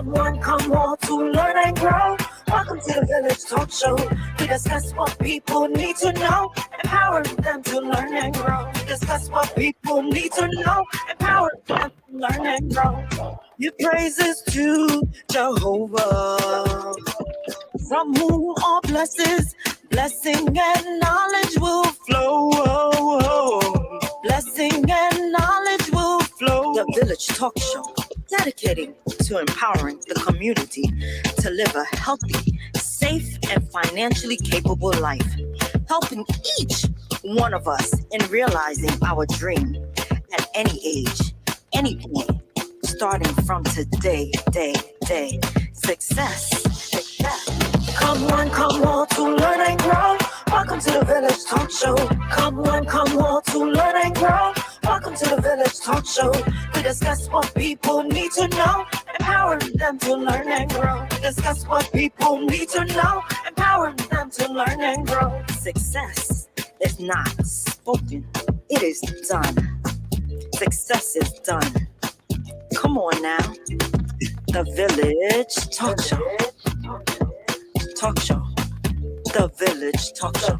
One come on to learn and grow. Welcome to the Village Talk Show. We discuss what people need to know, empowering them to learn and grow. We discuss what people need to know, empowering them to learn and grow. Your praises to Jehovah, from whom all blessing and knowledge will flow. Blessing and knowledge will flow. The Village Talk Show, dedicating to empowering the community to live a healthy, safe, and financially capable life, helping each one of us in realizing our dream at any age, any point, starting from today, day. Success. Come on to learn and grow. Welcome to the Village Talk Show. Come on to learn and grow. Welcome to the Village Talk Show. We discuss what people need to know, empowering them to learn and grow. We discuss what people need to know, empowering them to learn and grow. Success is not spoken, it is done. Success is done. Come on now. The Village Talk Show. The Village Talk Show.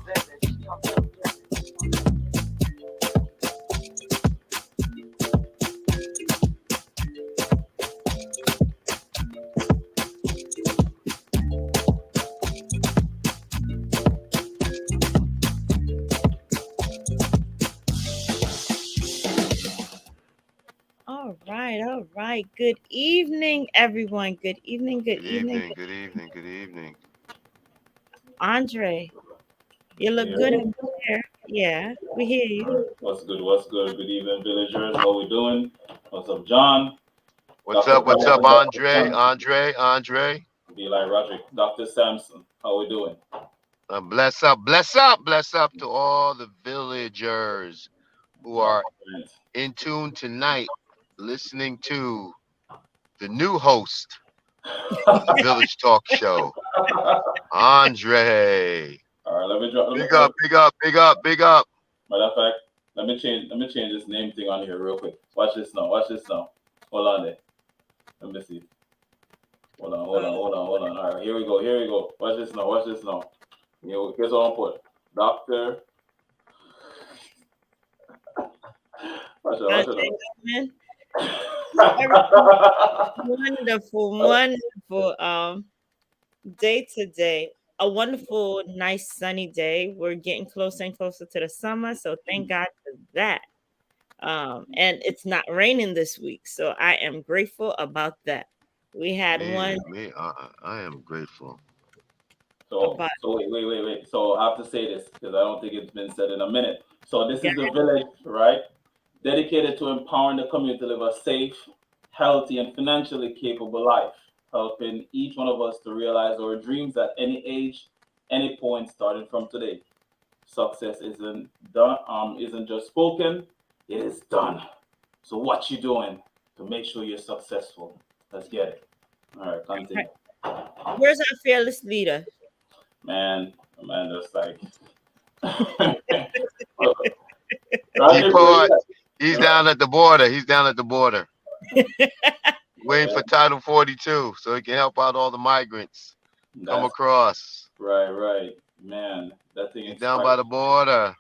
All right. Good evening, everyone. Good evening. Good evening. Andre, you look good in here. Yeah, we hear you. What's good? Good evening, villagers. How we doing? What's up, John? What's up, Andre? Be like Roderick. Dr. Sampson. How we doing? Bless up to all the villagers who are in tune tonight, listening to the new host of the Village Talk Show, Andre. All right, let me drop. Big up. Matter of fact, let me change this name thing on here real quick. Watch this now. Hold on there. Let me see. Hold on. All right, here we go. Watch this now. Here's what I'm put. Doctor. Watch it. Wonderful day today. A wonderful, nice sunny day. We're getting closer and closer to the summer, so thank God for that. And it's not raining this week, so I am grateful about that. We had one. I am grateful. So wait. So I have to say this because I don't think it's been said in a minute. So this is the village, right? Dedicated to empowering the community to live a safe, healthy, and financially capable life, helping each one of us to realize our dreams at any age, any point, starting from today. Success isn't done, isn't just spoken, it is done. So what you doing to make sure you're successful? Let's get it. All right, continue. Where's our fearless leader? Man, that's like. He's down at the border. Waiting for Title 42 so he can help out all the migrants come across. Right. Man, that thing is down by the border.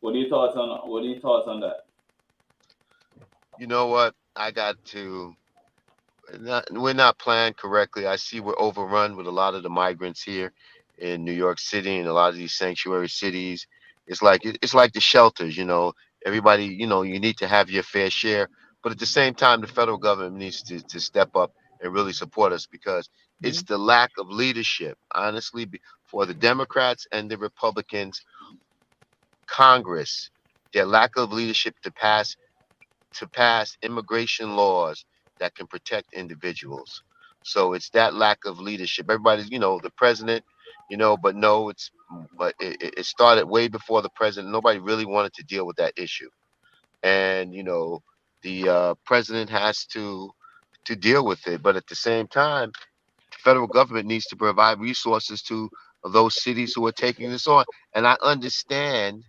What are your thoughts on that? You know what? We're not planned correctly. I see we're overrun with a lot of the migrants here in New York City and a lot of these sanctuary cities. It's like the shelters, everybody, you need to have your fair share. But at the same time, the federal government needs to step up and really support us because it's the lack of leadership, honestly, for the Democrats and the Republicans, Congress, their lack of leadership to pass immigration laws that can protect individuals. So it's that lack of leadership. Everybody's, the president, but it started way before the president. Nobody really wanted to deal with that issue. And, the president has to deal with it. But at the same time, the federal government needs to provide resources to those cities who are taking this on. And I understand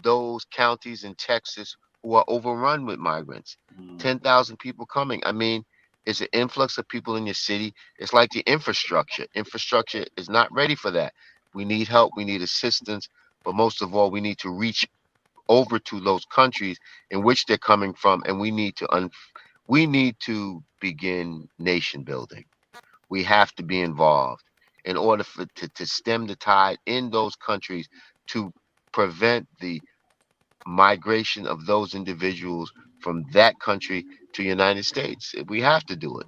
those counties in Texas who are overrun with migrants. 10,000 people coming. I mean, It's an influx of people in your city. It's like the infrastructure. Infrastructure is not ready for that. We need help. We need assistance. But most of all, we need to reach over to those countries in which they're coming from, and we need to begin nation building. We have to be involved in order to stem the tide in those countries to prevent the migration of those individuals from that country to United States. We have to do it,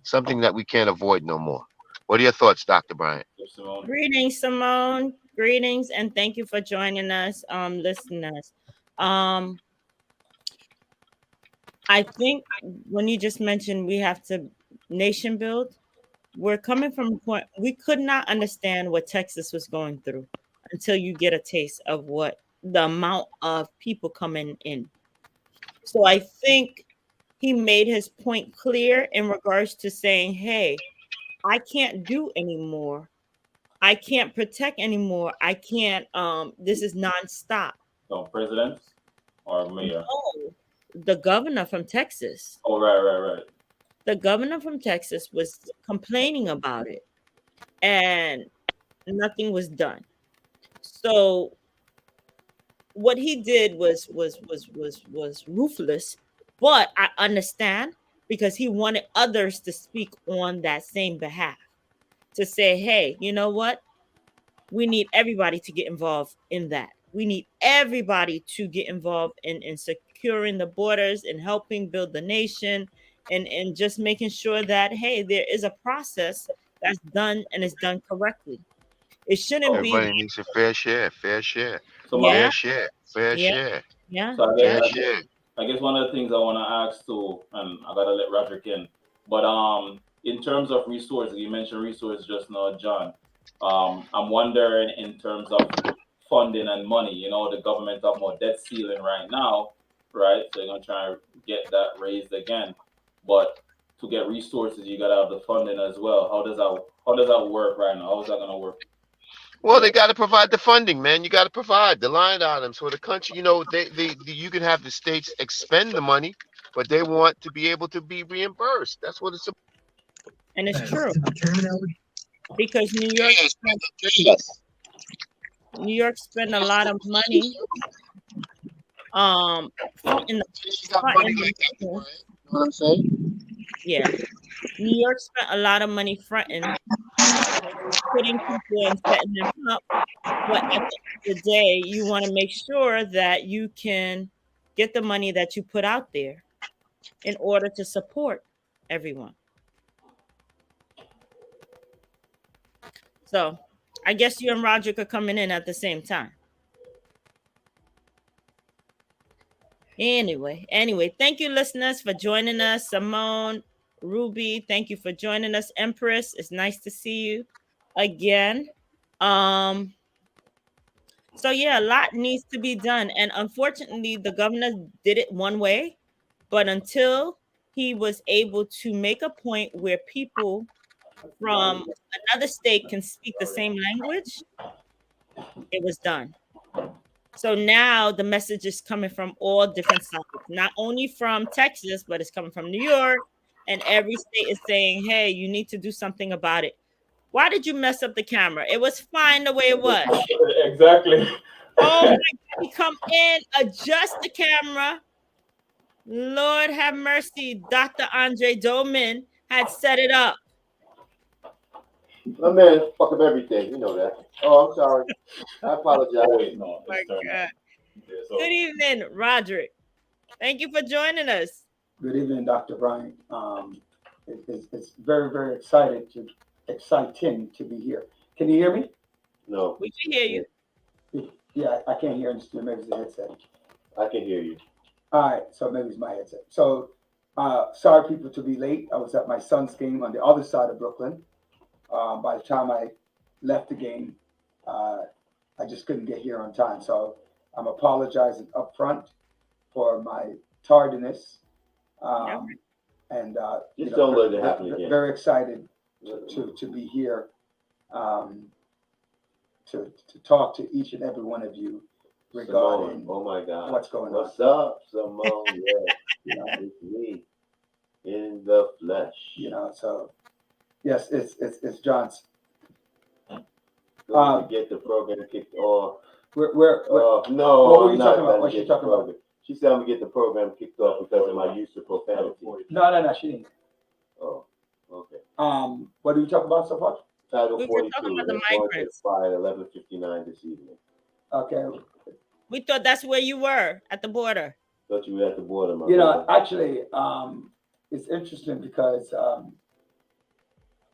something that we can't avoid no more. What are your thoughts, Dr. Bryant? Simone. Greetings, Simone. Greetings, and thank you for joining us, listeners. I think when you just mentioned we have to nation build, we're coming from a point we could not understand what Texas was going through until you get a taste of what the amount of people coming in. So I think he made his point clear in regards to saying, hey, I can't do anymore. I can't protect anymore. I can't, this is nonstop. So president or mayor? No, the governor from Texas. Oh, right. The governor from Texas was complaining about it and nothing was done. So what he did was ruthless, but I understand because he wanted others to speak on that same behalf to say, hey, you know what? We need everybody to get involved in that. We need everybody to get involved in securing the borders and helping build the nation and just making sure that, hey, there is a process that's done and is done correctly. It shouldn't be. Everybody needs a fair share, fair share, So Yeah. fair share, fair Yeah. share, Yeah. So fair share. I guess one of the things I want to ask too, and I gotta let Roderick in, but in terms of resources, you mentioned resources just now, John. I'm wondering in terms of funding and money. The government talking about debt ceiling right now, right? So you're gonna try and get that raised again, but to get resources, you gotta have the funding as well. How does that work right now? How is that gonna work? Well, they got to provide the funding, man. You got to provide the line items for the country. You can have the states expend the money, but they want to be able to be reimbursed. That's what it's about. And it's true because New York spent a lot of money in the What I'm saying? yeah. New York spent a lot of money fronting, putting people and setting them up. But at the end of the day, you want to make sure that you can get the money that you put out there in order to support everyone. So I guess you and Roderick are coming in at the same time. Anyway, thank you, listeners, for joining us. Simone, Ruby, thank you for joining us. Empress, it's nice to see you again. So yeah, a lot needs to be done. And unfortunately, the governor did it one way, but until he was able to make a point where people from another state can speak the same language, it was done. So now the message is coming from all different sides, not only from Texas, but it's coming from New York, and every state is saying, hey, you need to do something about it. Why did you mess up the camera? It was fine the way it was. Exactly. Oh my God, he come in, adjust the camera. Lord have mercy. Dr. Andre Doman had set it up. My man fuck up everything. You know that. Oh, I'm sorry. I apologize. Wait, no. Oh my God. Yeah, so Good evening, Roderick. Thank you for joining us. Good evening, Dr. Bryant. It's very, very exciting to be here. Can you hear me? No, We can hear you. Yeah, I can't hear. Maybe it's the headset. I can hear you. All right, so maybe it's my headset. So, sorry, people, to be late. I was at my son's game on the other side of Brooklyn. By the time I left the game, I just couldn't get here on time. So I'm apologizing up front for my tardiness. And Just don't let it happen again. Very excited to be here, to talk to each and every one of you regarding Simone, oh my God, what's going on. What's up, Simone? Yeah, it's me. In the flesh. You know, so yes, it's John's. Going to get the program kicked off. We're No, what were I'm you not talking about? trying What's to she get the talking about? program. She said I'm gonna get the program kicked off because of my use of profanity. No, she didn't. Oh, okay. What are you talking about so far? Title We were 42. talking about the That's going to migrants. expire at 11:59 this evening. Okay. We thought that's where you were at the border. Thought you were at the border, my You know, brother. actually, it's interesting because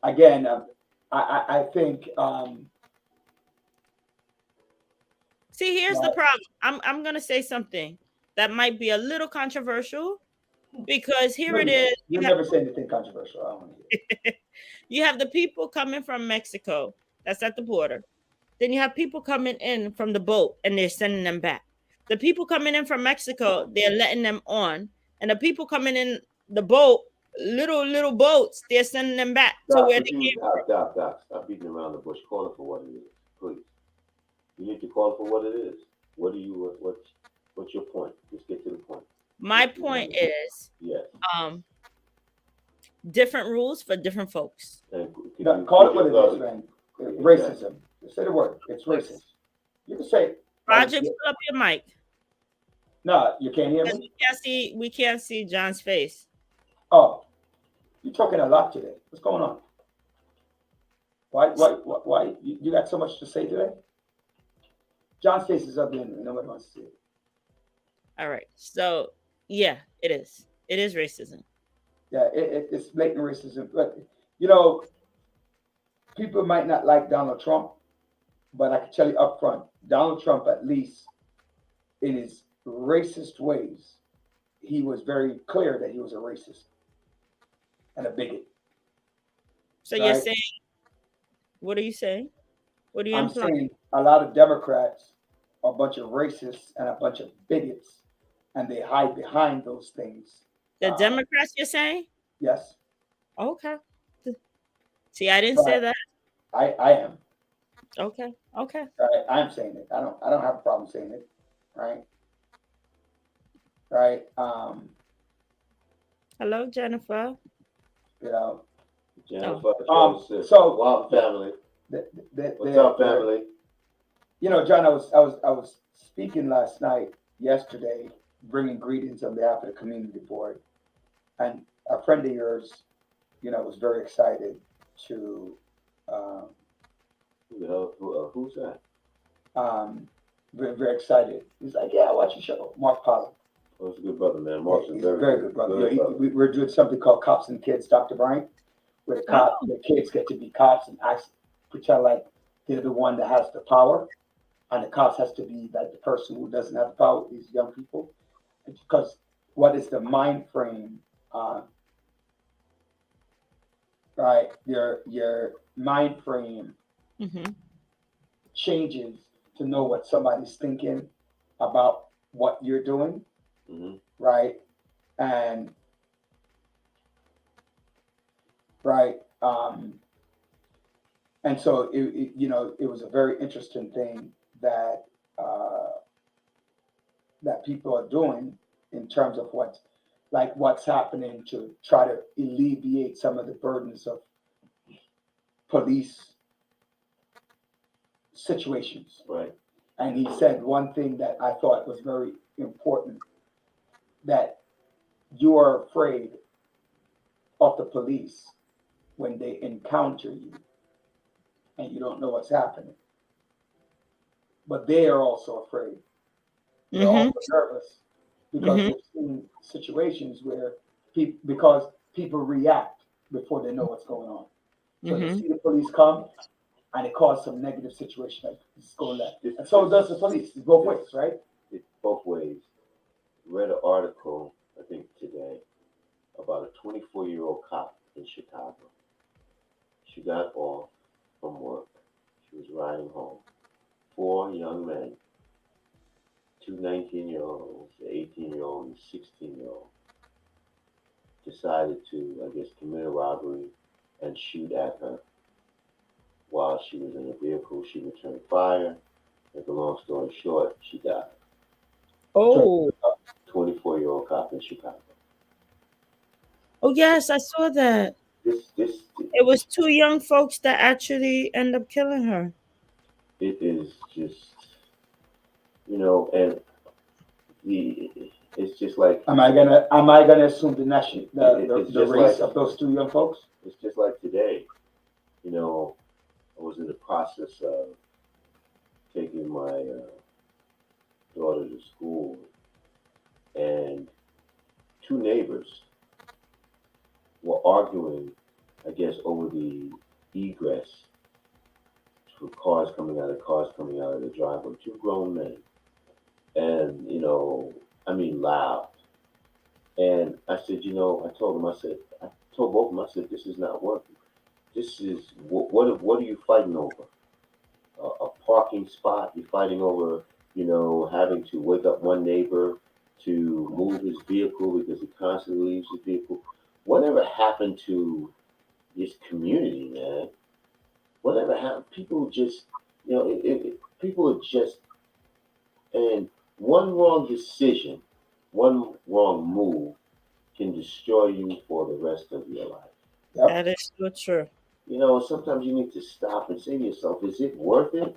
again, I think See, here's the Right. problem. I'm gonna say something that might be a little controversial because here it is. You never say anything controversial. I don't want to hear. You have the people coming from Mexico that's at the border. Then you have people coming in from the boat and they're sending them back. The people coming in from Mexico, they're letting them on. And the people coming in the boat, little boats, they're sending them back to Doc, where could they you, came. Doc, stop beating around the bush. Call it for what it is, please. You need to call it for what it is. What do you? What's your point? Just get to the point. My point is, Yes. different rules for different folks. And No, call it what it is, man. Racism. Say the word. It's racist. You can say it. Roger, pull up your mic. No, you can't hear Because me. we can't see John's face. Oh, you're talking a lot today. What's going on? Why? You got so much to say today? John's face is up there and nobody wants to see it. All right. So yeah, it is. It is racism. Yeah, it's blatant racism. But you know, people might not like Donald Trump, but I can tell you up front, Donald Trump, at least in his racist ways, he was very clear that he was a racist and a bigot. So you're Right. saying, what are you saying? What are you I'm implying? saying a lot of Democrats are a bunch of racists and a bunch of bigots, and they hide behind those things. The Democrats, you're saying? Yes, Okay. See, I didn't say Right. that. I am. Okay. Okay. Right? I'm saying it. I don't have a problem saying it. Right. Right. Hello, Jennifer. You know. Jennifer, Joseph, So Wild family. What's up, family? You know, John, I was speaking last night, yesterday, bringing greetings on behalf of the community board, and a friend of yours, you know, was very excited to. Who the hell? Who's that? Very excited. He's like, "Yeah, I watch your show." Mark Pollock. Oh, he's a good brother, man. Mark's He's a a very good brother. Good brother. We're doing something called Cops and Kids, Dr. Bryant, where the kids get to be cops and pretend like they're the one that has the power, and the cops has to be like the person who doesn't have the power with these young people. Because what is the mind frame? Right, your mind frame changes to know what somebody's thinking about what you're doing. Right, and so it was a very interesting thing that that people are doing in terms of what's happening to try to alleviate some of the burdens of police situations. Right. And he said one thing that I thought was very important, that you are afraid of the police when they encounter you and you don't know what's happening. But they are also afraid. They're also nervous because they've seen situations where because people react before they know what's going on. So they see the police come and it causes some negative situation like it's going left. And so does the police. It's both ways, right? It's both ways. Read an article, I think today, about a 24-year-old cop in Chicago. She got off from work. She was riding home. 4 young men, 2 19-year-olds, an 18-year-old, and a 16-year-old, decided to, I guess, commit a robbery and shoot at her while she was in the vehicle. She returned fire. Make a long story short, she died. Oh. 24-year-old cop in Chicago. Oh yes, I saw that. This It was two young folks that actually end up killing her. it is just, and the it's just like Am I gonna assume the nation it's the just race like of those two young folks? it's just like today. I was in the process of taking my daughter to school, and two neighbors were arguing, I guess, over the egress for cars coming out of the driveway. Two grown men, and I mean loud. And I said, I told both of them, I said, this is not working. This is what are you fighting over? A parking spot? You're fighting over, having to wake up one neighbor to move his vehicle because he constantly leaves his vehicle. Whatever happened to this community, man? Whatever happened? People just, people are just, and one wrong decision, one wrong move can destroy you for the rest of your life. Yep. That is so true. Sometimes you need to stop and say to yourself, is it worth it?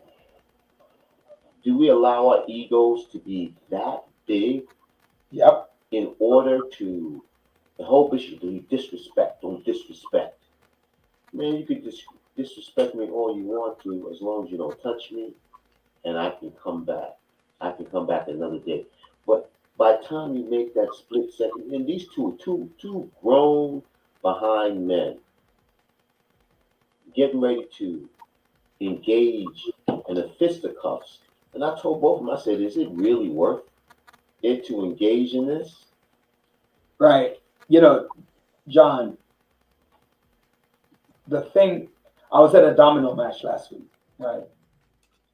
Do we allow our egos to be that big Yep. in order to, the whole issue, do you disrespect? Don't disrespect. Man, you could disrespect me all you want to as long as you don't touch me, and I can come back. I can come back another day. But by the time you make that split second, and these two grown behind men getting ready to engage in a fisticuffs. And I told both of them, I said, is it really worth it to engage in this? Right. John, the thing, I was at a domino match last week, right?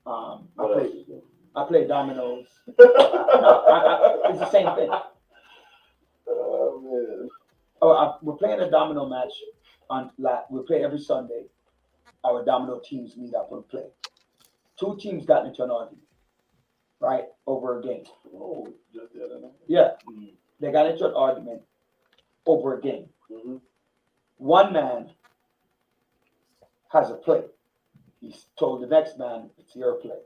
What else is there? I played dominoes. It's the same thing. Oh, man. We're playing a domino match we play every Sunday. Our domino teams meet up and play. Two teams got into an argument, right, over a game. Oh, just the other night. Yeah, they got into an argument over a game. Mm-hmm. One man has a play. He told the next man, "It's your play."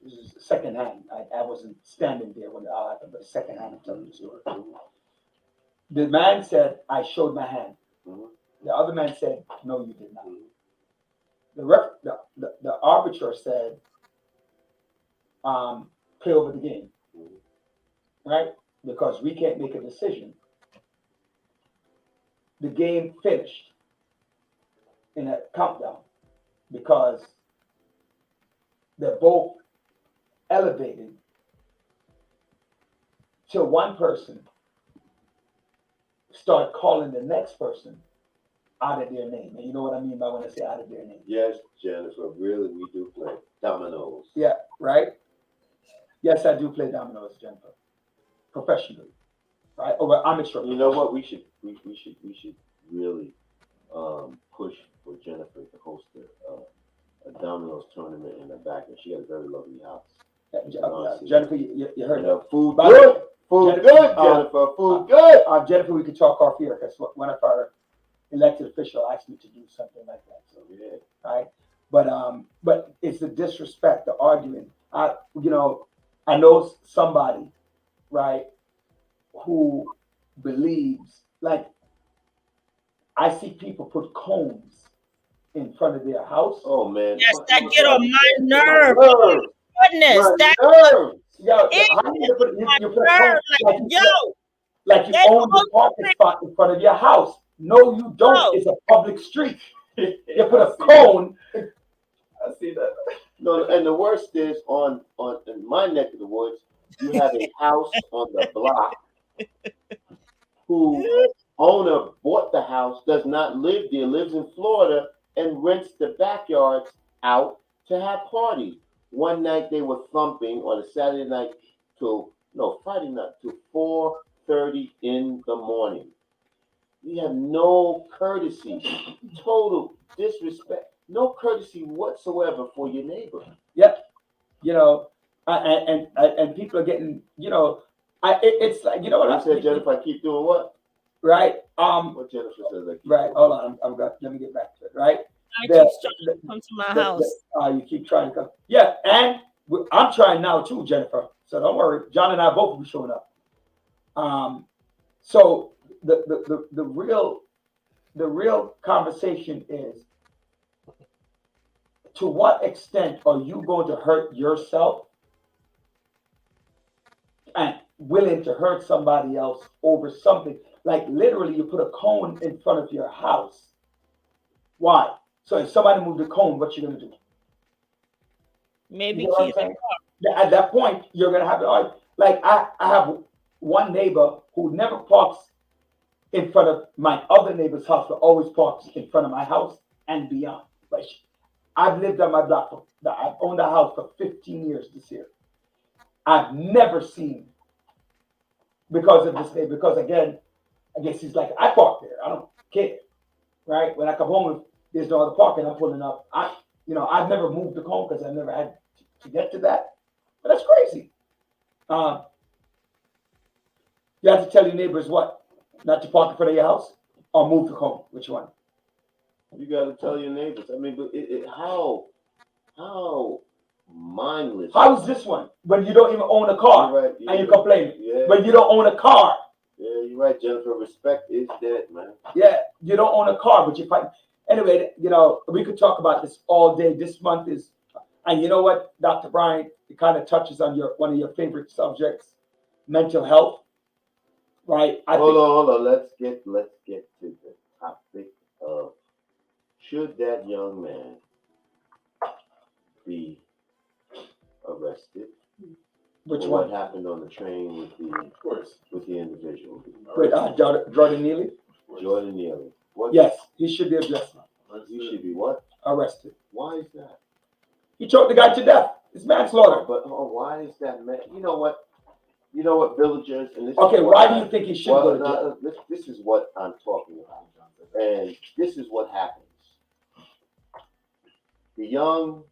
This is second hand. I wasn't standing there when it all happened, but second hand I'm telling the story. The man said, "I showed my hand." Mm-hmm. The other man said, "No, you did not." Mm-hmm. The arbiter said, "Play over the game," right? Because we can't make a decision. The game finished in a countdown because they're both elevated till one person start calling the next person out of their name. And you know what I mean by when I say out of their name? Yes, Jennifer, really, we do play dominoes. Yeah, right? Yes, I do play dominoes, Jennifer, professionally, right? Over amateur. You know what? We should really push for Jennifer to host a dominoes tournament in the back, and she has a very lovely house. Jennifer, you heard that. Food By good. Food Jennifer, good, Jennifer. Food good. Jennifer, we could talk off here because one of our elected officials asked me to do something like that. So Yeah. right, but it's the disrespect, the argument. I know somebody, right, who believes, like, I see people put cones in front of their house. Oh man. Yes, that get on my nerve. Nerve. Goodness, My that nerve. Yo, It how you put a nerve. cone Like, yo, like you they own the all parking spot in front of your house? No, you don't. No. It's a public street. You put a cone. I see that. No, and the worst is in my neck of the woods, you have a house on the block who owner bought the house, does not live there, lives in Florida, and rents the backyards out to have parties. One night they were thumping on a Saturday night Friday night till 4:30 in the morning. You have no courtesy, total disrespect, no courtesy whatsoever for your neighbor. Yep. And people are getting, it's like, you know what I I said, Jennifer, I keep doing what? right? What Jennifer says, like, Right. Hold on. Let me get back to it. Right. I The- keep trying to come to my house. You keep trying to come. Yeah, and I'm trying now too, Jennifer. So don't worry. John and I both will be showing up. So the real conversation is, to what extent are you going to hurt yourself and willing to hurt somebody else over something? Like literally, you put a cone in front of your house. Why? So if somebody moved the cone, what you gonna do? Maybe You know what I'm keep saying? At that point, you're gonna have to. Like I have one neighbor who never parks in front of my other neighbor's house, but always parks in front of my house and beyond. But I've lived on my block I've owned a house for 15 years this year. I've never seen, because of this neighbor, because again, I guess he's like, I park there. I don't care. Right? When I come home, if there's no other parking, I'm pulling up. I've never moved the cone because I've never had to get to that. But that's crazy. You have to tell your neighbors what? Not to park in front of your house or move the cone. Which one? You got to tell your neighbors. I mean, but how mindless. How is this one? When you don't even own a car, right, and you complain. Yeah. When you don't own a car. Yeah, you're right, Jennifer. Respect is dead, man. Yeah, you don't own a car, but you fight. Anyway, we could talk about this all day. This month is, and you know what, Dr. Brian, it kind of touches on one of your favorite subjects, mental health. Right? Hold on. Let's get to the topic of, should that young man be arrested? Which for one? What happened on the train with the individual? With Jordan Neely? Jordan Neely. Yes, he should be arrested. He should be what? Arrested. Why is that? He choked the guy to death. It's manslaughter. But why is that, man? You know what, villagers, and this. Okay, why do you think he should go to jail? This is what I'm talking about, and this is what happens. The young,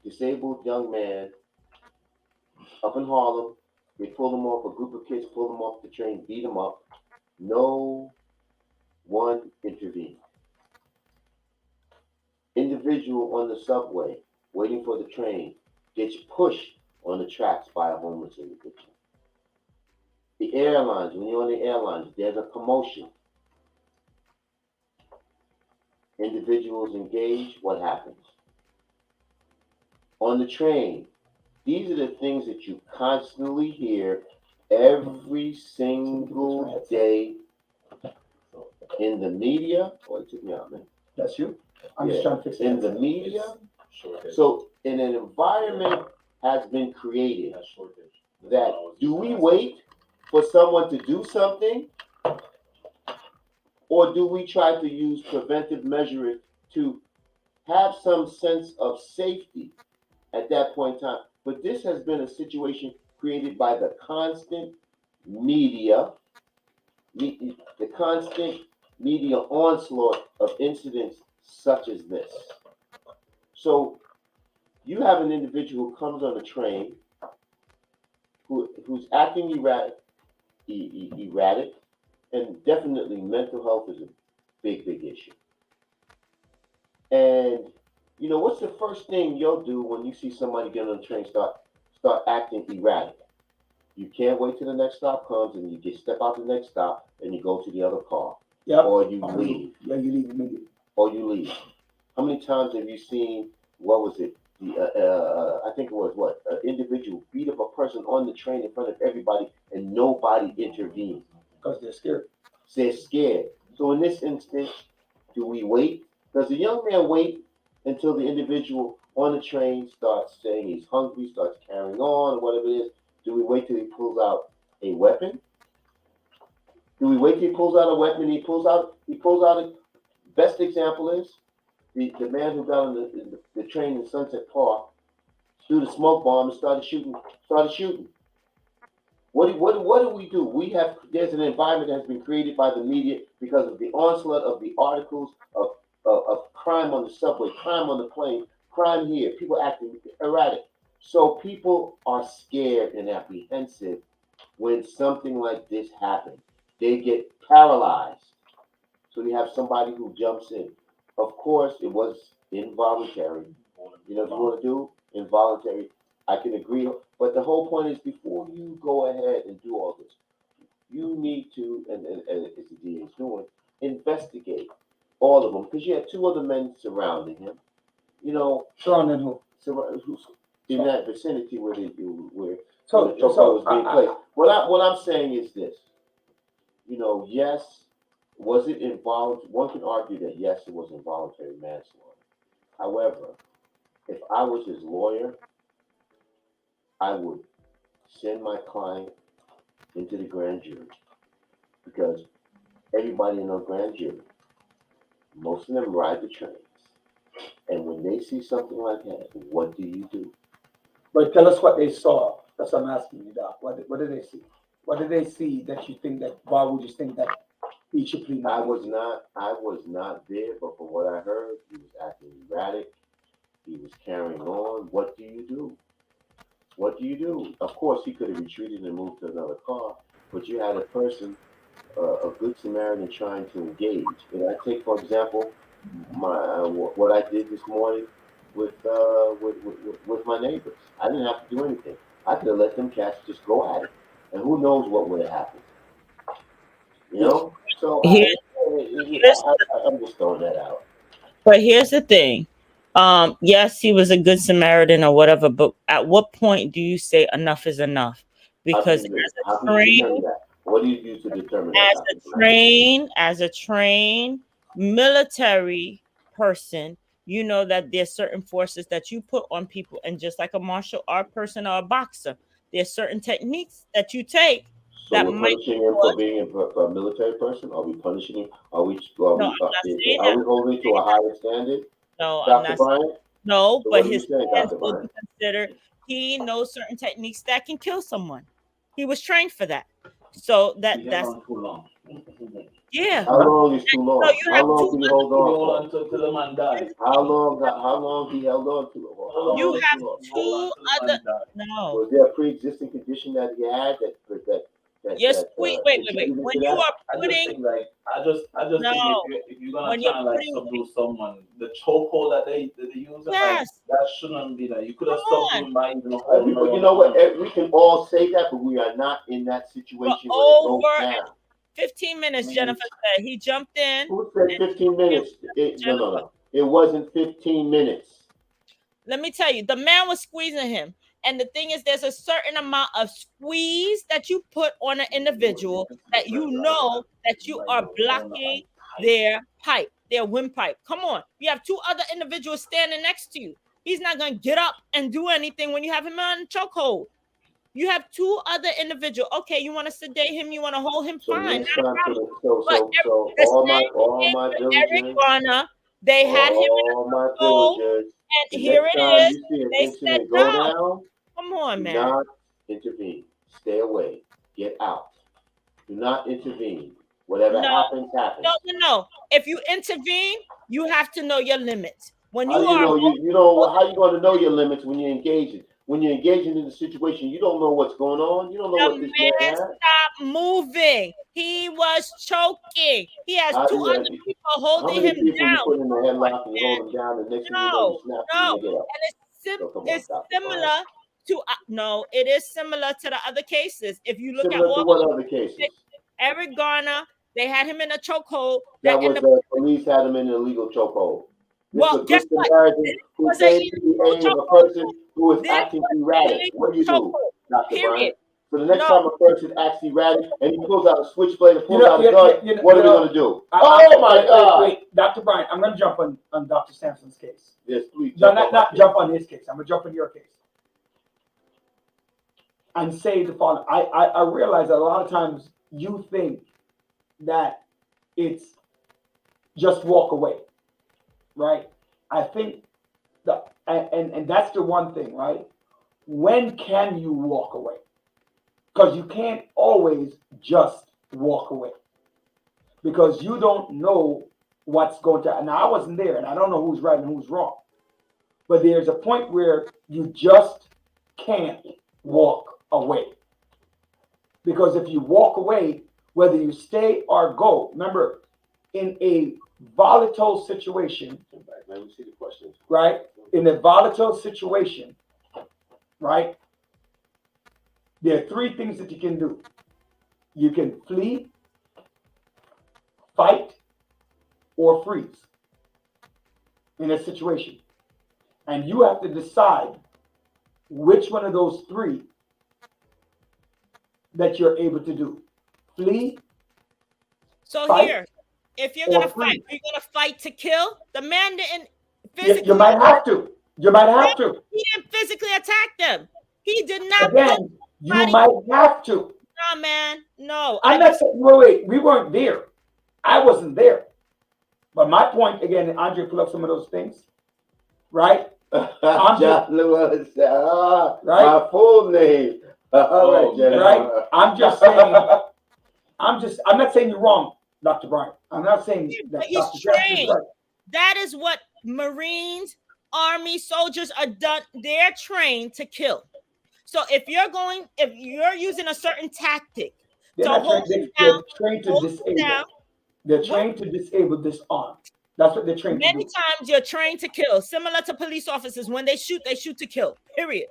disabled young man up in Harlem, they pulled him off. A group of kids pulled him off the train, beat him up. No one intervened. Individual on the subway waiting for the train gets pushed on the tracks by a homeless individual. The airlines, when you're on the airlines, there's a commotion. Individuals engage, what happens? On the train, these are the things that you constantly hear every single day in the media. Oh, it took me out, man. That's you? I'm just trying to fix it. In the media. So an environment has been created that, do we wait for someone to do something, or do we try to use preventive measures to have some sense of safety at that point in time? But this has been a situation created by the constant media, the constant media onslaught of incidents such as this. So you have an individual who comes on a train who's acting erratic, and definitely mental health is a big issue. And what's the first thing you'll do when you see somebody get on the train start acting erratic? You can't wait till the next stop comes, and you just step out the next stop and you go to the other car. Yep. Or you leave. Yeah, you leave immediately. Or you leave. How many times have you seen, what was it? I think it was an individual beat up a person on the train in front of everybody and nobody intervened. Because they're scared. They're scared. So in this instance, do we wait? Does the young man wait until the individual on the train starts saying he's hungry, starts carrying on, or whatever it is? Do we wait till he pulls out a weapon? Do we wait till he pulls out a weapon? He pulls out a, best example is the man who got on the train in Sunset Park, threw the smoke bomb and started shooting. What do we do? There's an environment that has been created by the media because of the onslaught of the articles of crime on the subway, crime on the plane, crime here, people acting erratic. So people are scared and apprehensive when something like this happens. they get paralyzed. So they have somebody who jumps in. Of course, it was involuntary. You know what you want to do? Involuntary. I can agree. But the whole point is before you go ahead and do all this, you need to, and as the DA is doing, investigate all of them. Because you had two other men surrounding him. You know, Surrounding who? who's in that vicinity where the So, chokehold was being placed. What I'm saying is this. You know, yes, was it involuntary? One can argue that yes, it was involuntary manslaughter. However, if I was his lawyer, I would send my client into the grand jury because everybody in a grand jury, most of them ride the trains. And when they see something like that, what do you do? but tell us what they saw. That's what I'm asking you, Doc. What did they see? What did they see that you think that? Why would you think that he should plead? I was not there, but from what I heard, he was acting erratic. He was carrying on. What do you do? What do you do? Of course, he could have retreated and moved to another car, but you had a person, a good Samaritan, trying to engage. And I take, for example, what I did this morning with my neighbors. I didn't have to do anything. I could have let them cats just go at it, and who knows what would have happened. You know. So I'm just throwing that out. But here's the thing. Yes, he was a good Samaritan or whatever, but at what point do you say enough is enough? Because What do you use to determine as a trained military person, you know that there's certain forces that you put on people, and just like a martial art person or a boxer, there's certain techniques that you take. So we're punishing him for being a military person? Are we punishing him? Are we holding to a higher standard? No, Dr. Bryant? No, so but his stance will be considered. He knows certain techniques that can kill someone. He was trained for that. So that's too long. Yeah. How long is too long? So how long did he hold on till the man died? How long he held on to it? You have two other. No. Was there a pre-existing condition that he had that yes, wait. When you are putting, I just think if you're gonna try and subdue someone, the chokehold that they use, that shouldn't be that. You could have subdued by even you know what? We can all say that, but we are not in that situation. Over 15 minutes, Jennifer said he jumped in. Who said 15 minutes? No. It wasn't 15 minutes. Let me tell you, the man was squeezing him. And the thing is, there's a certain amount of squeeze that you put on an individual that you know that you are blocking their pipe, their windpipe. Come on. You have two other individuals standing next to you. He's not going to get up and do anything when you have him on chokehold. You have two other individuals. Okay, you want to sedate him, you want to hold him, fine. All my Eric Garner, they had him in a chokehold, and here it is. They said no. Come on, man. Do not intervene. Stay away. Get out. Do not intervene. Whatever happens, happens. No. If you intervene, you have to know your limits. When how you going to know your limits when you're engaging? When you're engaging in the situation, you don't know what's going on. You don't know what this man has. Stop moving. He was choking. He has two other people holding him down. You put in the headlock and you hold him down, and next thing you know, you snap and you get up. And it's similar to it is similar to the other cases. If you look at what other cases? Eric Garner, they had him in a chokehold. That was the police had him in an illegal chokehold. Well, guess what? Who came to the aid of a person who is acting erratic. What do you do, Dr. Bryant? So the next time a person acts erratic and he pulls out a switchblade and pulls out a gun, what are we going to do? Oh my God! Wait, Dr. Bryant, I'm going to jump on Dr. Sampson's case. Yes, please. Not jump on his case. I'm going to jump on your case. And say the following. I realize that a lot of times you think that it's just walk away, right? I think and that's the one thing, right? When can you walk away? Because you can't always just walk away because you don't know what's going to happen. Now, I wasn't there and I don't know who's right and who's wrong, but there's a point where you just can't walk away because if you walk away, whether you stay or go. Remember, in a volatile situation, Let me see the questions. right? In a volatile situation, right? There are three things that you can do. You can flee, fight, or freeze in a situation. And you have to decide which one of those three that you're able to do. Flee. So Fight here, if you're or gonna freeze. fight, you're gonna fight to kill. The man didn't You might have to. You might have to. He didn't physically attack them. He did not. Again, you might have to. Nah, man. No. I'm not saying, wait, we weren't there. I wasn't there. But my point, again, and Andre pull up some of those things, right? John Lewis, right? My full name. Right? I'm just saying, I'm not saying you're wrong, Dr. Bryant. I'm not saying that He's Dr. Jackson is trained. right. That is what Marines, Army, soldiers are done. They're trained to kill. So if you're using a certain tactic They're to not hold trained, them they're down, trained to hold them disable. down. They're trained to disable, disarm. That's what they're trained to do. Many times you're trained to kill, similar to police officers. When they shoot to kill. Period.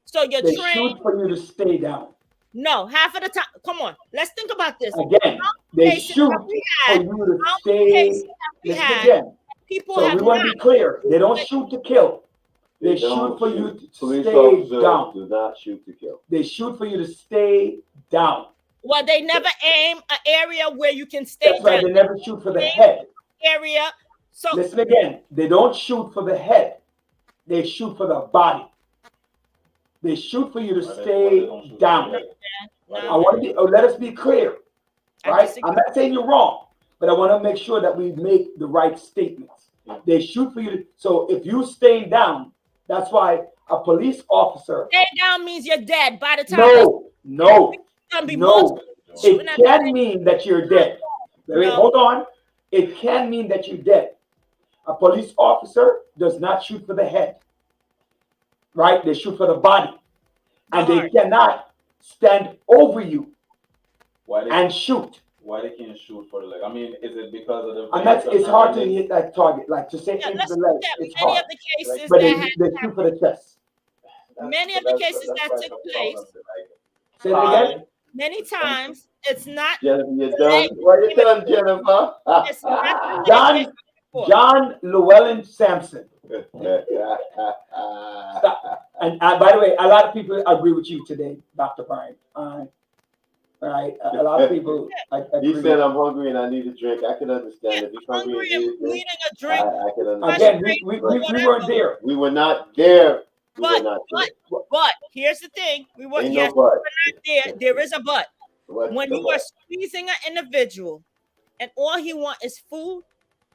So you're They trained. shoot for you to stay down. No, half of the time. Come on, let's think about this. Again, they shoot for you to stay. Listen again. People so have we want to be clear. They don't shoot to kill. They shoot for you to stay down. Do not shoot to kill. They shoot for you to stay down. Well, they never aim an area where you can stay That's right. down. They never shoot for the head. Area. So listen again. They don't shoot for the head. They shoot for the body. They shoot for you to stay down. I want to be. Let us be clear, right? I'm not saying you're wrong, but I want to make sure that we make the right statements. They shoot for you to. So if you stay down, that's why a police officer. Stay down means you're dead by the time. No. It can mean that you're dead. Wait, hold on. It can mean that you're dead. A police officer does not shoot for the head, right? They shoot for the body, and they cannot stand over you and shoot. Why they can't shoot for the leg? I mean, is it because of the? And that's it's hard to hit that target, like to say into the leg. It's hard. Of the cases but they shoot for the chest. Many of the cases that took place. Say it again. Many times it's not. Jennifer, you're done. What you done, Jennifer? It's not John Llewellyn Sampson. And by the way, a lot of people agree with you today, Dr. Bryant. Right? A lot of people. He said, "I'm hungry and I need a drink." I can understand if he's hungry and needing a drink. I can understand. Again, we weren't there. We were not there. But here's the thing: we were not there. There is a but. When you are squeezing an individual, and all he wants is food,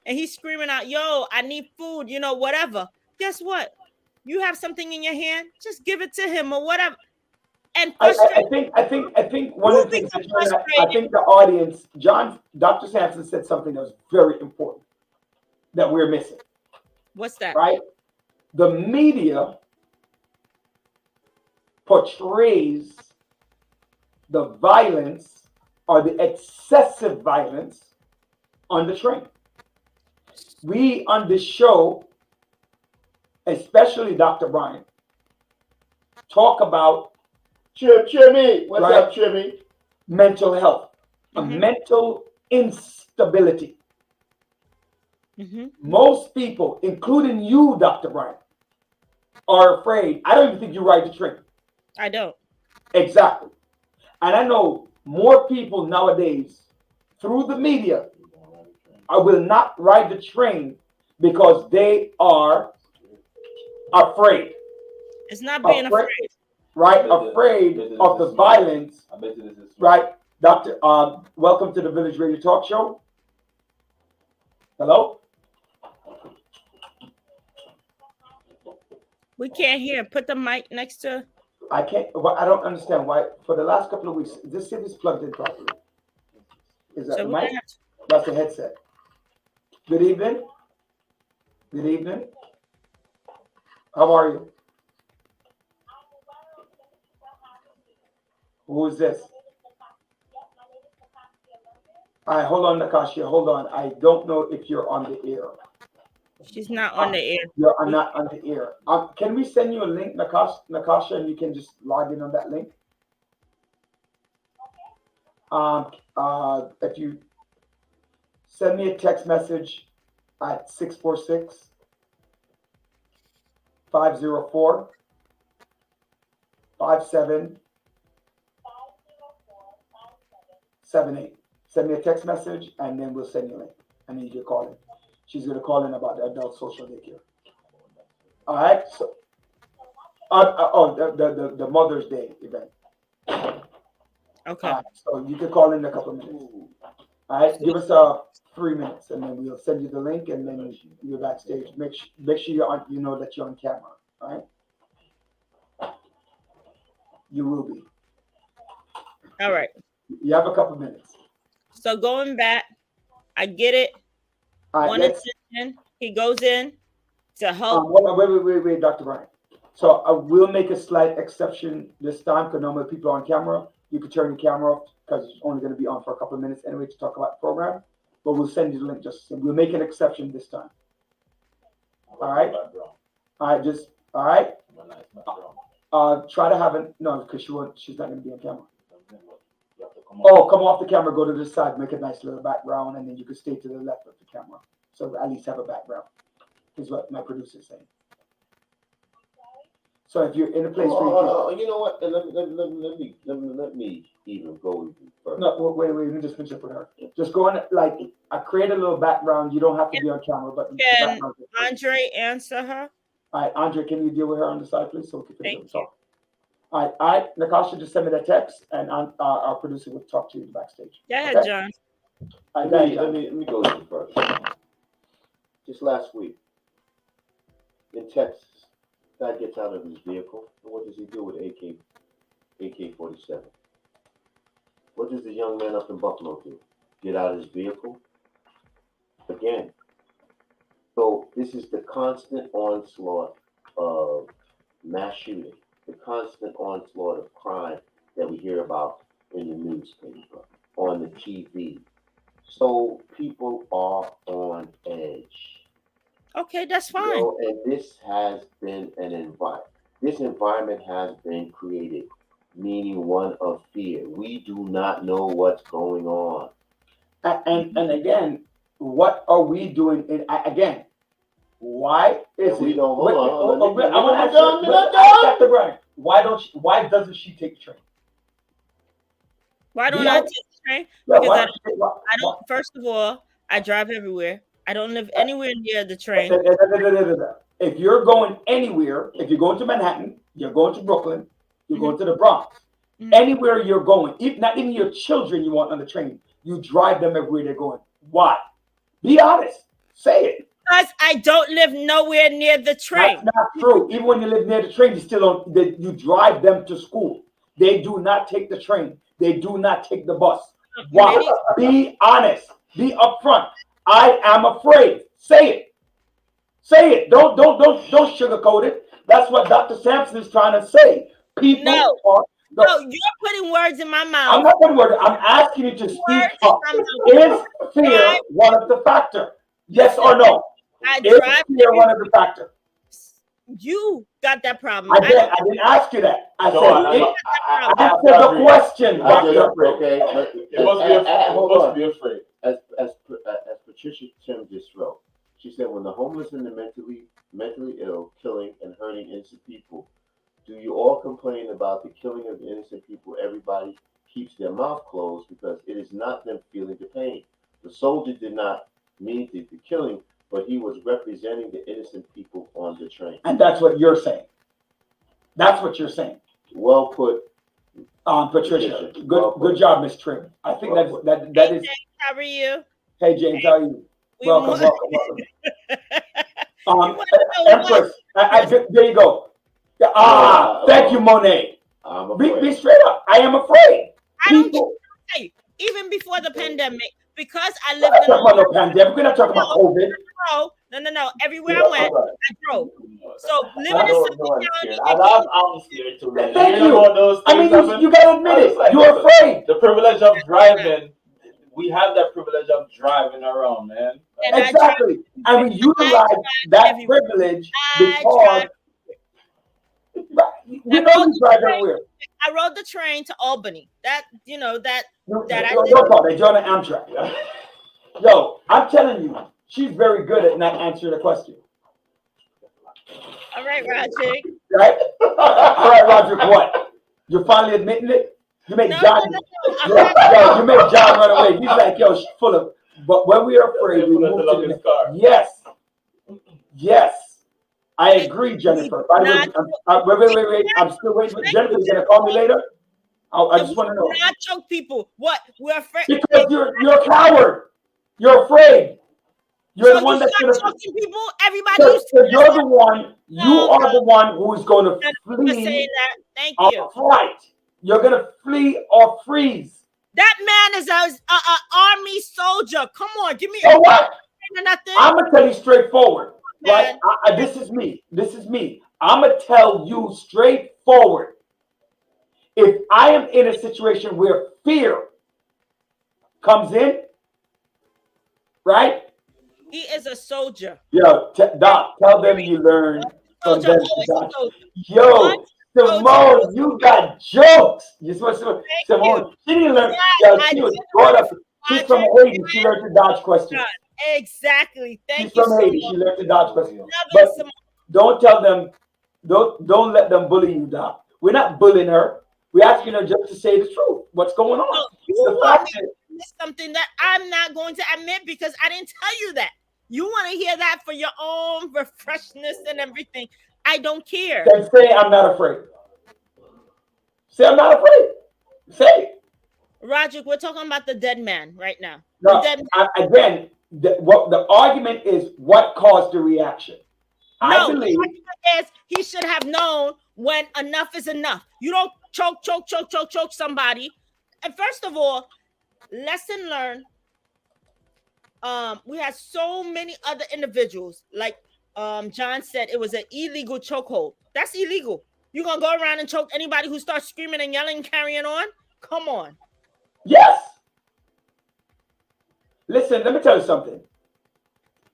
and he's screaming out, "Yo, I need food," whatever. Guess what? You have something in your hand, just give it to him or whatever. And I think one of the things that I think the audience, Dr. Sampson said something that was very important that we're missing. What's that? Right? The media portrays the violence or the excessive violence on the train. We on this show, especially Dr. Bryant, talk about Chimmy. What's up, Chimmy? Mental health, a mental instability. Most people, including you, Dr. Bryant, are afraid. I don't even think you ride the train. I don't. Exactly. And I know more people nowadays through the media will not ride the train because they are afraid. It's not being afraid. Right? Afraid of the violence. Right? Doctor, welcome to the Village Radio Talk Show. Hello? We can't hear. Put the mic next to. I can't. I don't understand why. For the last couple of weeks, this thing is plugged in properly. Is that the mic? That's the headset. Good evening. Good evening. How are you? Who is this? All right, hold on, Natasha. Hold on. I don't know if you're on the air. She's not on the air. You're not on the air. Can we send you a link, Natasha, and you can just log in on that link? If you send me a text message at 646 504 5778. Send me a text message and then we'll send you a link. I need you to call in. She's going to call in about the adult social daycare. All right. So, the Mother's Day event. Okay. So you can call in a couple of minutes. All right. Give us 3 minutes and then we'll send you the link and then you're backstage. Make sure you're on, you know that you're on camera. All right. You will be. All right. You have a couple minutes. So going back, I get it. All right, One attention. He goes in to help. wait, Dr. Brian. So I will make a slight exception this time because normally people are on camera. You can turn your camera off because it's only going to be on for a couple of minutes anyway to talk about the program. But we'll send you the link just the same. We'll make an exception this time. All right. All right. Just all right. Try to have it. No, because she's not going to be on camera. Oh, come off the camera, go to the side, make a nice little background, and then you can stay to the left of the camera. So at least have a background, is what my producer is saying. So if you're in a place where you know what? Let me even go even further. No, wait, let me just finish up with her. Just go on, like, I create a little background. You don't have to be on camera, but Can Andre answer her? All right, Andre, can you deal with her on the side, please, so we can finish Thank up the talk? All right, Natasha, just send me that text, and our producer will talk to you backstage. Go ahead, Okay? John. All right, Let me go even further. Just last week in Texas, guy gets out of his vehicle, and what does he do with AK-47? What does the young man up in Buffalo do? Get out of his vehicle again. So this is the constant onslaught of mass shooting, the constant onslaught of crime that we hear about in the newspaper, on the TV. So people are on edge. Okay, that's fine. You know, and this has been an environment. This environment has been created, meaning one of fear. We do not know what's going on. And again, what are we doing? Again, why is we it? don't hold on. I want to ask Dr. Brian. Why doesn't she take the train? Why don't I take the train? Because I don't. First of all, I drive everywhere. I don't live anywhere near the train. If you're going anywhere, if you're going to Manhattan, you're going to Brooklyn, you're going to the Bronx, anywhere you're going, not even your children you want on the train, you drive them everywhere they're going. Why? Be honest. Say it. Because I don't live nowhere near the train. That's not true. Even when you live near the train, you drive them to school. They do not take the train. They do not take the bus. Why? Be honest. Be upfront. I am afraid. Say it. Say it. Don't sugarcoat it. That's what Dr. Sampson is trying to say. People No, you're putting words in my mouth. I'm not putting words. I'm asking you to speak up. Is fear one of the factors? Yes or no? Is fear one of the factors? You got that problem. I didn't ask you that. I said answer the question, doctor. Okay. It must be afraid. As Patricia Tim just wrote, she said, when the homeless and the mentally ill killing and hurting innocent people, do you all complain about the killing of innocent people? Everybody keeps their mouth closed because it is not them feeling the pain. The soldier did not mean the killing, but he was representing the innocent people on the train. And that's what you're saying. That's what you're saying. Well put. Patricia. Good job, Miss Trim. I think that is. James, how are you? Hey, James, how are you? Welcome. Empress, there you go. Thank you, Monet. Be straight up. I am afraid. Even before the pandemic, because I We're lived not talking about no pandemic. We're not talking about COVID. No. Everywhere I went, I drove. So living in Suffolk County, I'm scared too. Thank you. I mean, you gotta admit it. You're afraid. The privilege of driving we have that privilege of driving around, man. And I Exactly. And we utilize that everywhere. privilege I because drive. we know you drive everywhere. I rode the train to Albany. That you know that I Yo, did. your fault. They joined the Amtrak. Yo, I'm telling you, she's very good at not answering the question. All right, Roger. Right? All right, Roger. What? You're finally admitting it? You made No, John. no, no. I'm Yo, not- yo, you made John run away. He's like, yo, she's full of. But when we are afraid, we Full of move the to love the in next. car. Yes. Yes. I agree, Jennifer. By the way, wait. I'm still waiting. Jennifer, you gonna call me later? I just want to know. Not choke people. What? We're afraid. Because you're a coward. You're afraid. You're So the one you that's start gonna. choking people. Everybody used So to you're the one. You No, are the one who is going to for flee saying that. Thank or you. flight. You're gonna flee or freeze. That man is a army soldier. Come on, give me So what? nothing. I'm gonna tell you straightforward, right? Man. This is me. This is me. I'm gonna tell you straightforward. If I am in a situation where fear comes in, right? He is a soldier. Yo, Doc, tell them you learn from Soldier, them. always a Doc. soldier. Yo, What? Simone, you got jokes. You supposed to, Simone, she didn't learn. Yo, I she was did brought up. She's from Roger. Haiti. She learned to dodge questions. Exactly. Thank She's you from so Haiti. much. She learned to dodge questions. Love But you, Simone. don't tell them. Don't let them bully you, Doc. We're not bullying her. We're asking her just to say the truth. What's going on? So you The want fact me is, to admit something that I'm not going to admit because I didn't tell you that. You want to hear that for your own refreshness and everything. I don't care. then say I'm not afraid. Say I'm not afraid. Say it. Roger, we're talking about the dead man right now. No, The dead man. again, what the argument is, what caused the reaction? I No, believe. the argument is he should have known when enough is enough. You don't choke somebody. And first of all, lesson learned. We had so many other individuals, like John said, it was an illegal chokehold. That's illegal. You gonna go around and choke anybody who starts screaming and yelling, carrying on? Come on. Yes. Listen, let me tell you something.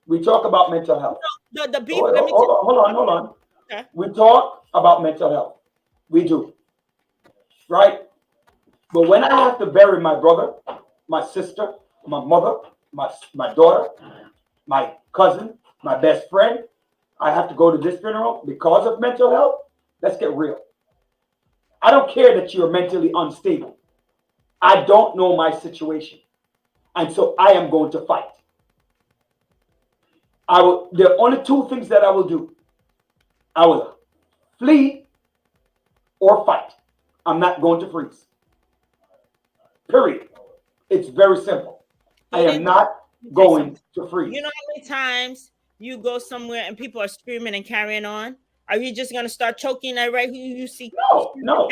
We talk about mental health. The beef. Hold let me on. Okay. We talk about mental health. We do. Right? But when I have to bury my brother, my sister, my mother, my daughter, my cousin, my best friend, I have to go to this funeral because of mental health. Let's get real. I don't care that you're mentally unstable. I don't know my situation. And so I am going to fight. There are only two things that I will do. I will flee or fight. I'm not going to freeze. Period. It's very simple. I am not going to freeze. You know how many times you go somewhere and people are screaming and carrying on? Are you just gonna start choking everybody who you see? No.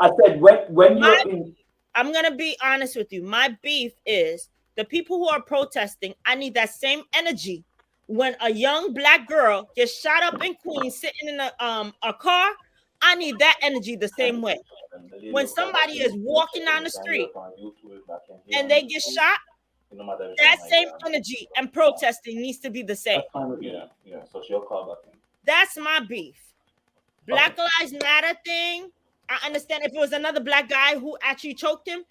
I said when you're in. I'm gonna be honest with you. My beef is the people who are protesting. I need that same energy when a young black girl gets shot up in Queens sitting in a car. I need that energy the same way. When somebody is walking down the street and they get shot, that same energy and protesting needs to be the same. Yeah. So she'll call back in. That's my beef. Black Lives Matter thing. I understand if it was another black guy who actually choked him,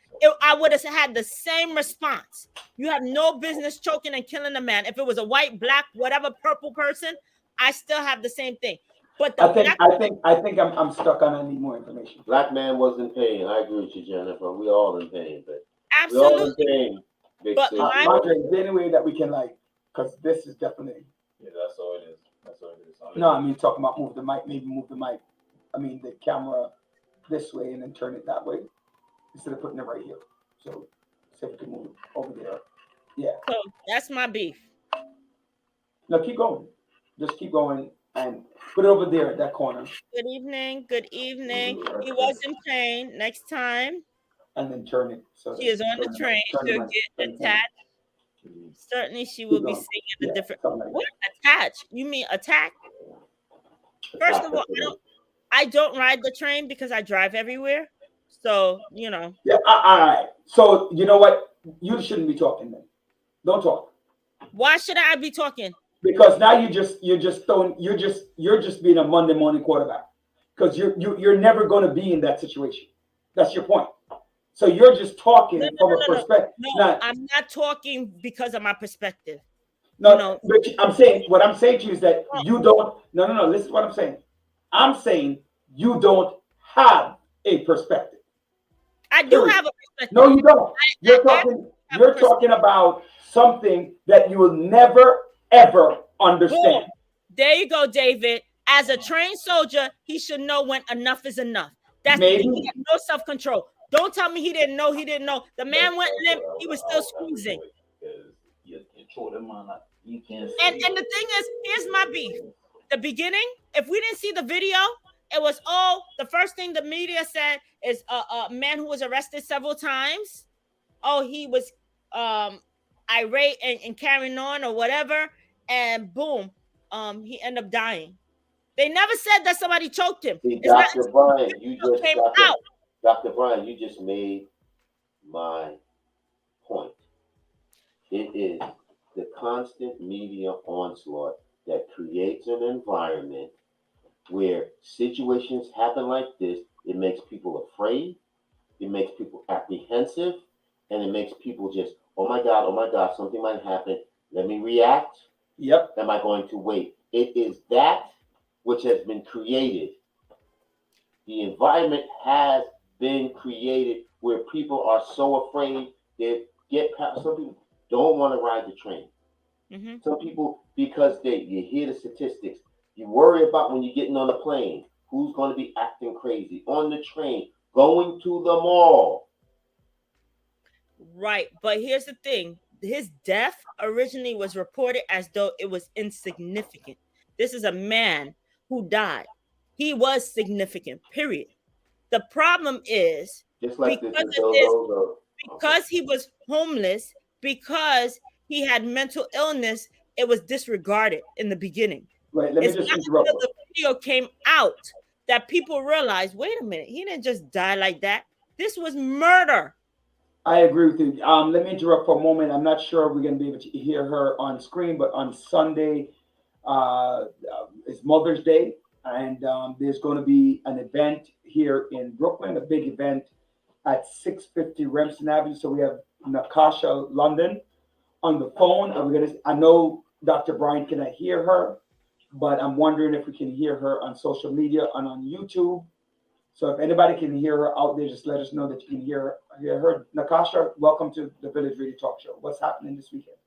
I would have had the same response. You have no business choking and killing a man. If it was a white, black, whatever, purple person, I still have the same thing. But I think I'm stuck on. I need more information. Black man was in pain. I agree with you, Jennifer. We all in pain, but absolutely. we all in pain. Big But city. Andre, is there any way that we can because this is definitely. Yeah, that's all it is. No, I mean talking about move the mic. Maybe move the mic. I mean the camera this way and then turn it that way instead of putting it right here. So see if we can move it over there. Yeah. So that's my beef. No, keep going. Just keep going and put it over there at that corner. Good evening. Good evening. He was in pain. Next time And then turn it so she is on the train, she'll get attached. Certainly, she will be singing a different. What attach? You mean attack? First of all, I don't ride the train because I drive everywhere. So Yeah. All right. So you know what? You shouldn't be talking then. Don't talk. Why should I be talking? Because now you're just being a Monday morning quarterback. Because you're never going to be in that situation. That's your point. So you're just talking from a perspective. No, I'm not talking because of my perspective. No, but what I'm saying to you is that you don't. No. Listen to what I'm saying. I'm saying you don't have a perspective. I do have a perspective. No, you don't. You're talking about something that you will never ever understand. There you go, David. As a trained soldier, he should know when enough is enough. He had no self-control. Don't tell me he didn't know. He didn't know. The man went limp. He was still squeezing. And the thing is, here's my beef. The beginning, if we didn't see the video, it was the first thing the media said is a man who was arrested several times. Oh, he was irate and carrying on or whatever, and boom, he ended up dying. They never said that somebody choked him. See, Dr. Brian, Dr. Brian, you just made my point. It is the constant media onslaught that creates an environment where situations happen like this. It makes people afraid, it makes people apprehensive, and it makes people just, oh my God, something might happen. Let me react. Yep. Am I going to wait? It is that which has been created. The environment has been created where people are so afraid they get past. Some people don't want to ride the train. Mm-hmm. Some people, because you hear the statistics, you worry about when you're getting on the plane, who's going to be acting crazy on the train, going to the mall. Right, but here's the thing. His death originally was reported as though it was insignificant. This is a man who died. He was significant, period. The problem is just like because he was homeless, because he had mental illness, it was disregarded in the beginning. Right, let me just interrupt. Until the video came out that people realized, wait a minute, he didn't just die like that. This was murder. I agree with you. Let me interrupt for a moment. I'm not sure we're going to be able to hear her on screen, but on Sunday, it's Mother's Day, and there's going to be an event here in Brooklyn, a big event at 650 Remsen Avenue. So we have Nakasha London on the phone. I know Dr. Brian cannot hear her, but I'm wondering if we can hear her on social media and on YouTube. So if anybody can hear her out there, just let us know that you can hear her. Nakasha, welcome to the Village Radio Talk Show. What's happening this weekend?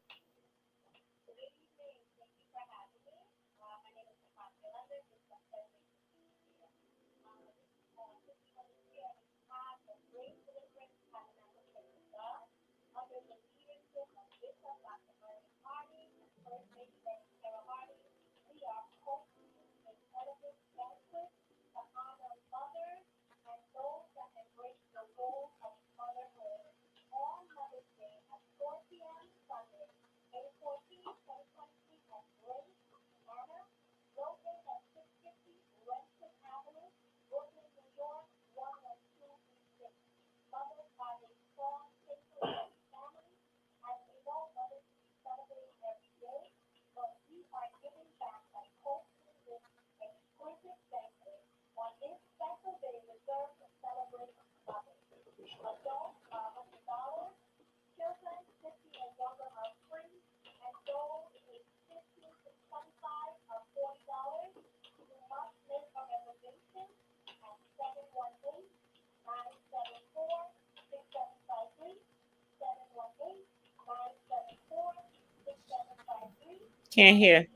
Can't hear.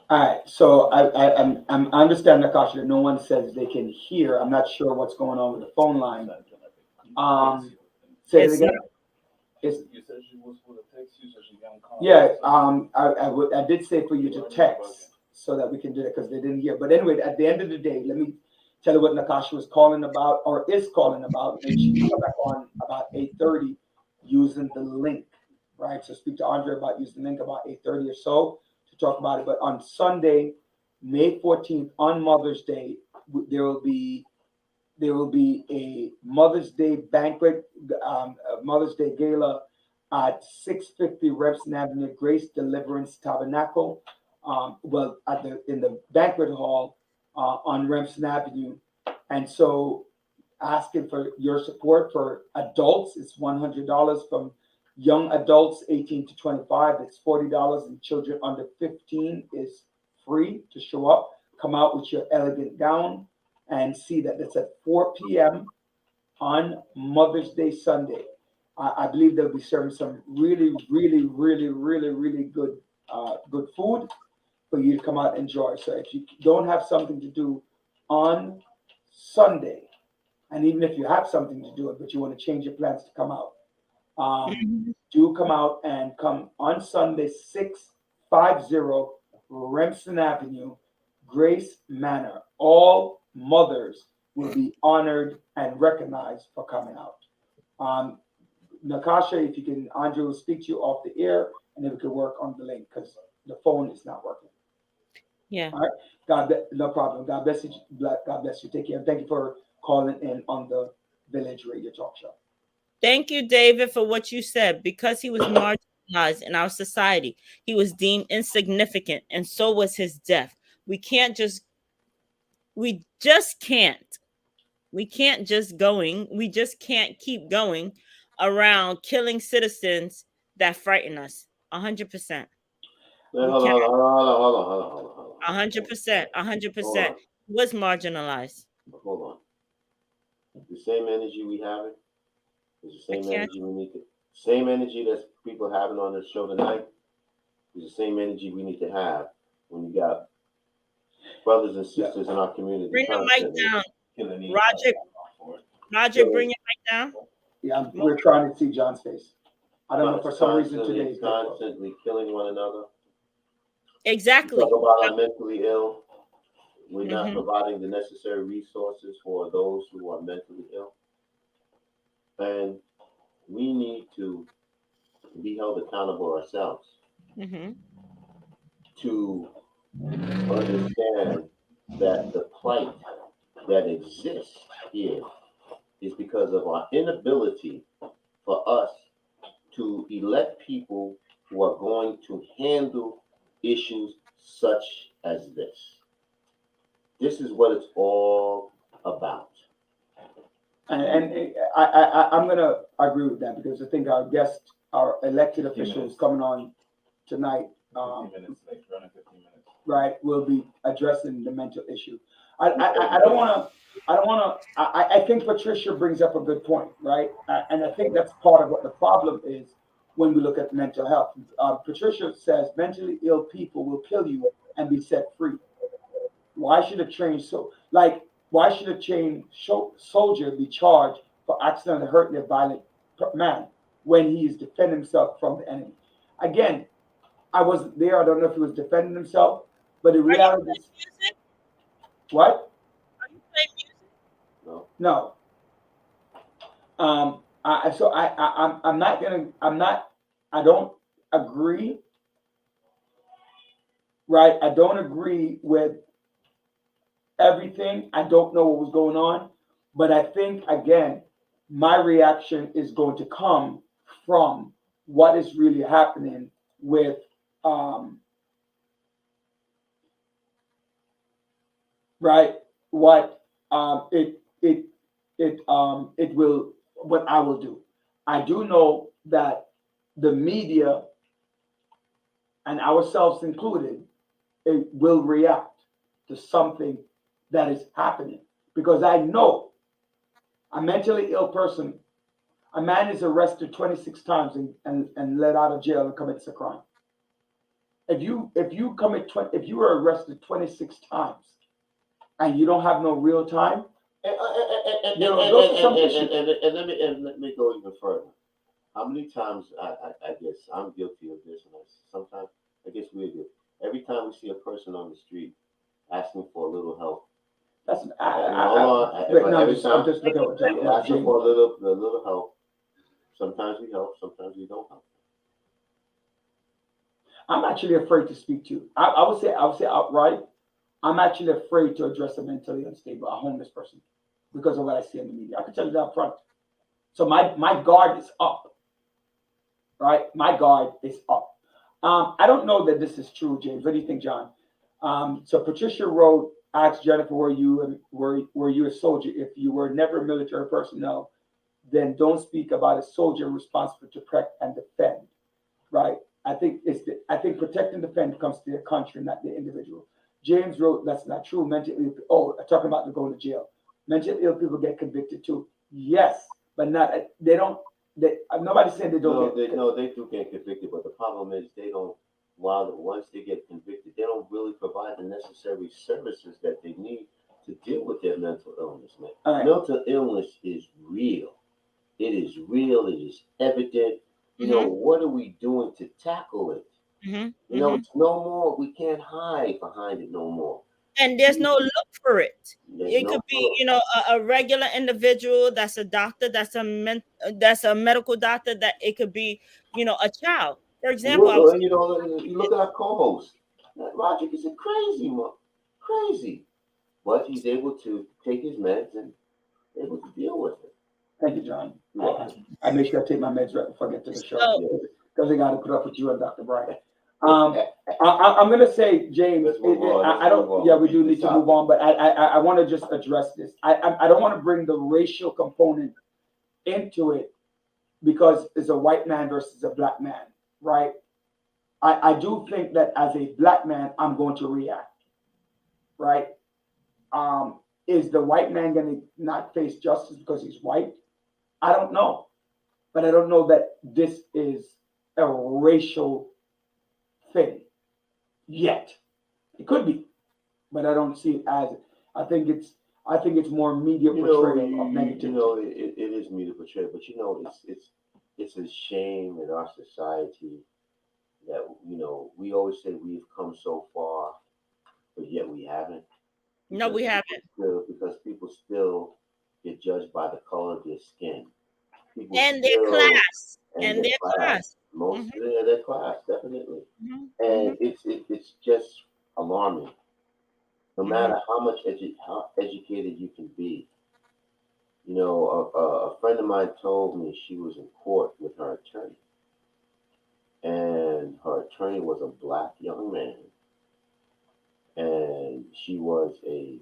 All right, so I understand, Nakasha, that no one says they can hear. I'm not sure what's going on with the phone line. Say it again. You said she was for the text. You said she got call. Yeah, I did say for you to text so that we can do it because they didn't hear. But anyway, at the end of the day, let me tell you what Nakasha was calling about or is calling about, and she come back on about 8:30 using the link. right? So speak to Andre about using the link about 8:30 or so to talk about it. But on Sunday, May 14th, on Mother's Day, there will be a Mother's Day banquet, a Mother's Day gala at 650 Remsen Avenue, Grace Deliverance Tabernacle. In the banquet hall on Remsen Avenue, and so asking for your support. For adults, it's $100. From young adults 18 to 25, it's $40, and children under 15 is free to show up. Come out with your elegant gown and see that it's at 4 p.m. on Mother's Day Sunday. I believe they'll be serving some really, really, really, really, really good good food for you to come out and enjoy. So if you don't have something to do on Sunday, and even if you have something to do it, but you want to change your plans to come out, do come out and come on Sunday, 650 Remsen Avenue, Grace Manor. All mothers will be honored and recognized for coming out. Natasha, if you can, Andrew will speak to you off the air, and then we can work on the link because the phone is not working. Yeah. All right. No problem. God bless you. God bless you. Take care. And thank you for calling in on the Village Radio Talk Show. Thank you, David, for what you said. Because he was marginalized in our society, he was deemed insignificant, and so was his death. We just can't keep going around killing citizens that frighten us. 100%. Hold on. 100%. Was marginalized. Hold on. The same energy we having is the same energy we need to. Same energy that people having on the show tonight is the same energy we need to have when you got brothers and sisters in our community. Bring the mic down, Roger. Bring your mic down. Yeah, we're trying to see John's face. I don't know, for some reason today. Constantly killing one another. Exactly. We talk about our mentally ill. We're not providing the necessary resources for those who are mentally ill. And we need to be held accountable ourselves to understand that the plight that exists here is because of our inability for us to elect people who are going to handle issues such as this. This is what it's all about. And I'm going to agree with that, because I think our guest, our elected officials coming on tonight, 15 minutes, running 15 minutes. Right, will be addressing the mental issue. I think Patricia brings up a good point, right? And I think that's part of what the problem is when we look at mental health. Patricia says mentally ill people will kill you and be set free. Why should a trained soldier be charged for accidentally hurting a violent man when he is defending himself from the enemy? Again, I wasn't there. I don't know if he was defending himself, but the reality is, what? Are you playing music? No. I don't agree. Right. I don't agree with everything. I don't know what was going on, but I think, again, my reaction is going to come from what is really happening with right, what what I will do. I do know that the media, and ourselves included, it will react to something that is happening, because I know a mentally ill person, a man is arrested 26 times and let out of jail and commits a crime. If you are arrested 26 times and you don't have no real time, and let me go even further. How many times I guess I'm guilty of this, and sometimes I guess we're guilty. Every time we see a person on the street asking for a little help, that's every time asking for a little help. Sometimes we help, sometimes we don't help. I'm actually afraid to speak to. I would say outright, I'm actually afraid to address a mentally unstable, a homeless person, because of what I see in the media. I can tell you that up front. So my guard is up, right? My guard is up. I don't know that this is true, James. What do you think, John? So Patricia wrote, asked Jennifer, were you a soldier? If you were never military personnel, then don't speak about a soldier responsible to protect and defend, right? I think protect and defend comes to the country, not the individual. James wrote, that's not true. Mentally ill, talking about them going to jail. Mentally ill people get convicted too. Yes, but not, they don't, nobody's saying they don't they do get convicted, but the problem is they don't, once they get convicted, they don't really provide the necessary services that they need to deal with their mental illness, man. Right. Mental illness is real. It is real. It is evident. You know, what are we doing to tackle it? You know, it's no more. We can't hide behind it no more. And there's no look for it. There's It no could be, look. you know, a regular individual that's a doctor, that's a medical doctor, that it could be, you know, a child. For example, You look at our co-host. Logic is crazy, but he's able to take his meds and able to deal with it. Thank you, John. Yeah. I make sure I take my meds right before I get to the show, because I got to put up with you and Dr. Brian. I'm going to say, James, Let's move on. I don't. Yeah, we do need to move on, but I want to just address this. I don't want to bring the racial component into it, because it's a white man versus a black man, right? I do think that as a black man, I'm going to react, right? Is the white man going to not face justice because he's white? I don't know, but I don't know that this is a racial thing yet. It could be, but I don't see it as it. I think it's more media portrayal of negativity. You know, it is media portrayal, but you know, it's a shame in our society that, you know, we always say we've come so far, but yet we haven't. no, we haven't. Because people still get judged by the color of their skin. People And their class. And their class. Most their class, definitely. And it's just alarming. No matter how much how educated you can be. You know, a friend of mine told me she was in court with her attorney. And her attorney was a black young man. And she was a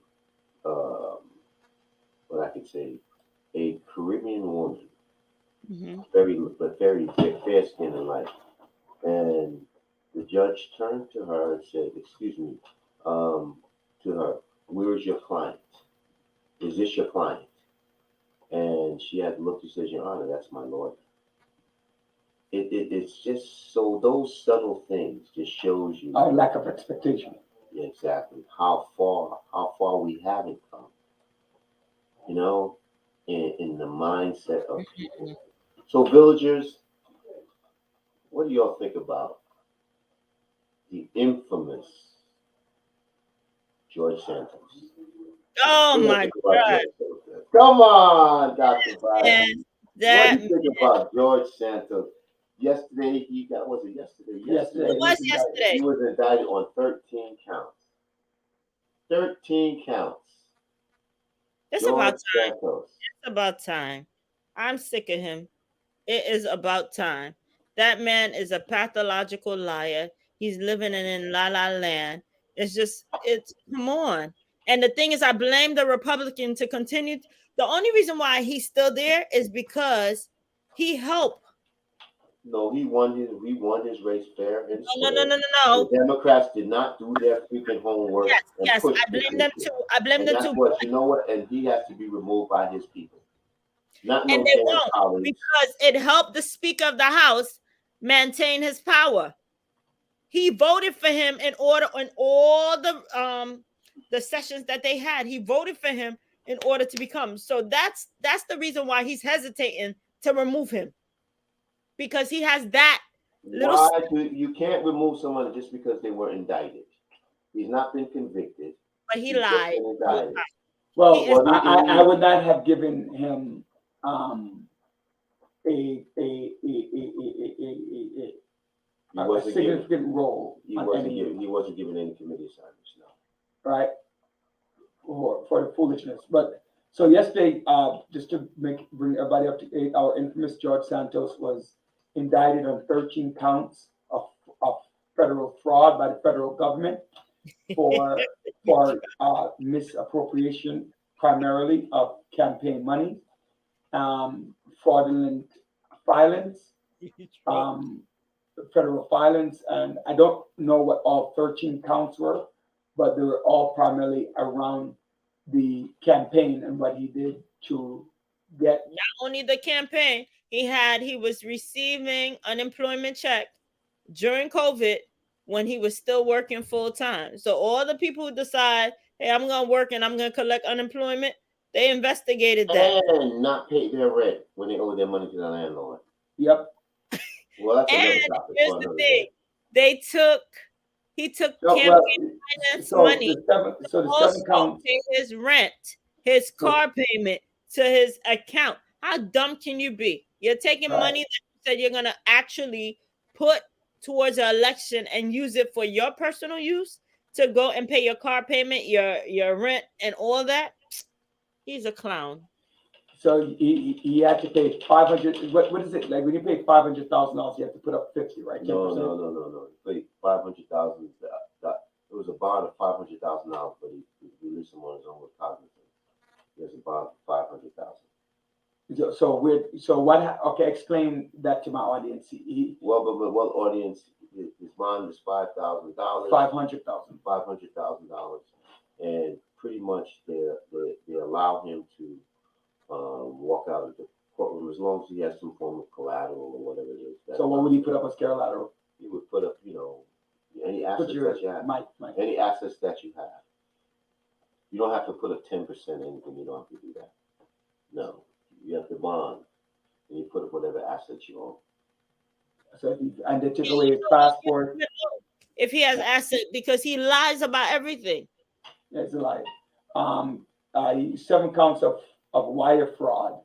what I could say, a Caribbean woman, very fair skin and light. And the judge turned to her and said, "Excuse me," to her, "Where is your client? Is this your client?" And she had looked and said, "Your Honor, that's my lawyer." It's just so, those subtle things just shows you our lack of expectation. Yeah, exactly. How far we haven't come. You know, in the mindset of people. So, villagers, what do y'all think about the infamous George Santos? Oh my God! Come on, Dr. Brian. That what do you think about George Santos? Yesterday, was it yesterday? It was yesterday. He was indicted on 13 counts. 13 counts. It's about time. It's about time. I'm sick of him. It is about time. That man is a pathological liar. He's living in La La Land. It's come on. And the thing is, I blame the Republican to continue. The only reason why he's still there is because he helped. No, he won his race fair and square. No. The Democrats did not do their freaking homework. Yes, I blame them too. You know what? And he has to be removed by his people. And they won't, because it helped the Speaker of the House maintain his power. He voted for him in all the sessions that they had. He voted for him in order to become. So that's the reason why he's hesitating to remove him. Because he has that little. You can't remove someone just because they were indicted. He's not been convicted. But he lied. Well, I would not have given him He a wasn't given. significant role He on wasn't any, given. He wasn't given any committee assignments. No. right? For the foolishness. But so yesterday, just to bring everybody up to date, our infamous George Santos was indicted on 13 counts of federal fraud by the federal government for misappropriation, primarily of campaign money, fraudulent filings, federal filings, and I don't know what all 13 counts were, but they were all primarily around the campaign and what he did to get. Not only the campaign, he was receiving unemployment check during COVID when he was still working full time. So all the people who decide, hey, I'm gonna work and I'm gonna collect unemployment, they investigated that and not pay their rent when they owe their money to the landlord. Yep. Well, that's and another topic. here's the thing: he took So, campaign finance money the seven also counts. pay his rent, his car payment to his account. How dumb can you be? You're taking money that you said you're gonna actually put towards an election and use it for your personal use to go and pay your car payment, your rent, and all that. He's a clown. So he had to pay 500. What is it like when you pay $500,000? You have to put up 50, right? 10%? No. He paid $500,000. It was a bond of $500,000, but he released him on his own recognizance. He has a bond of $500,000. So what? Okay, explain that to my audience. But audience? His bond is $5,000. $500,000, and pretty much they allow him to walk out of the courtroom as long as he has some form of collateral or whatever it is. So what would he put up as collateral? He would put up, any assets that you have. Any assets that you have. You don't have to put up 10% anything. You don't have to do that. No, you have to bond, and you put up whatever assets you own. So and they took away his passport. If he has assets, because he lies about everything. It's a lie. 7 counts of wire fraud,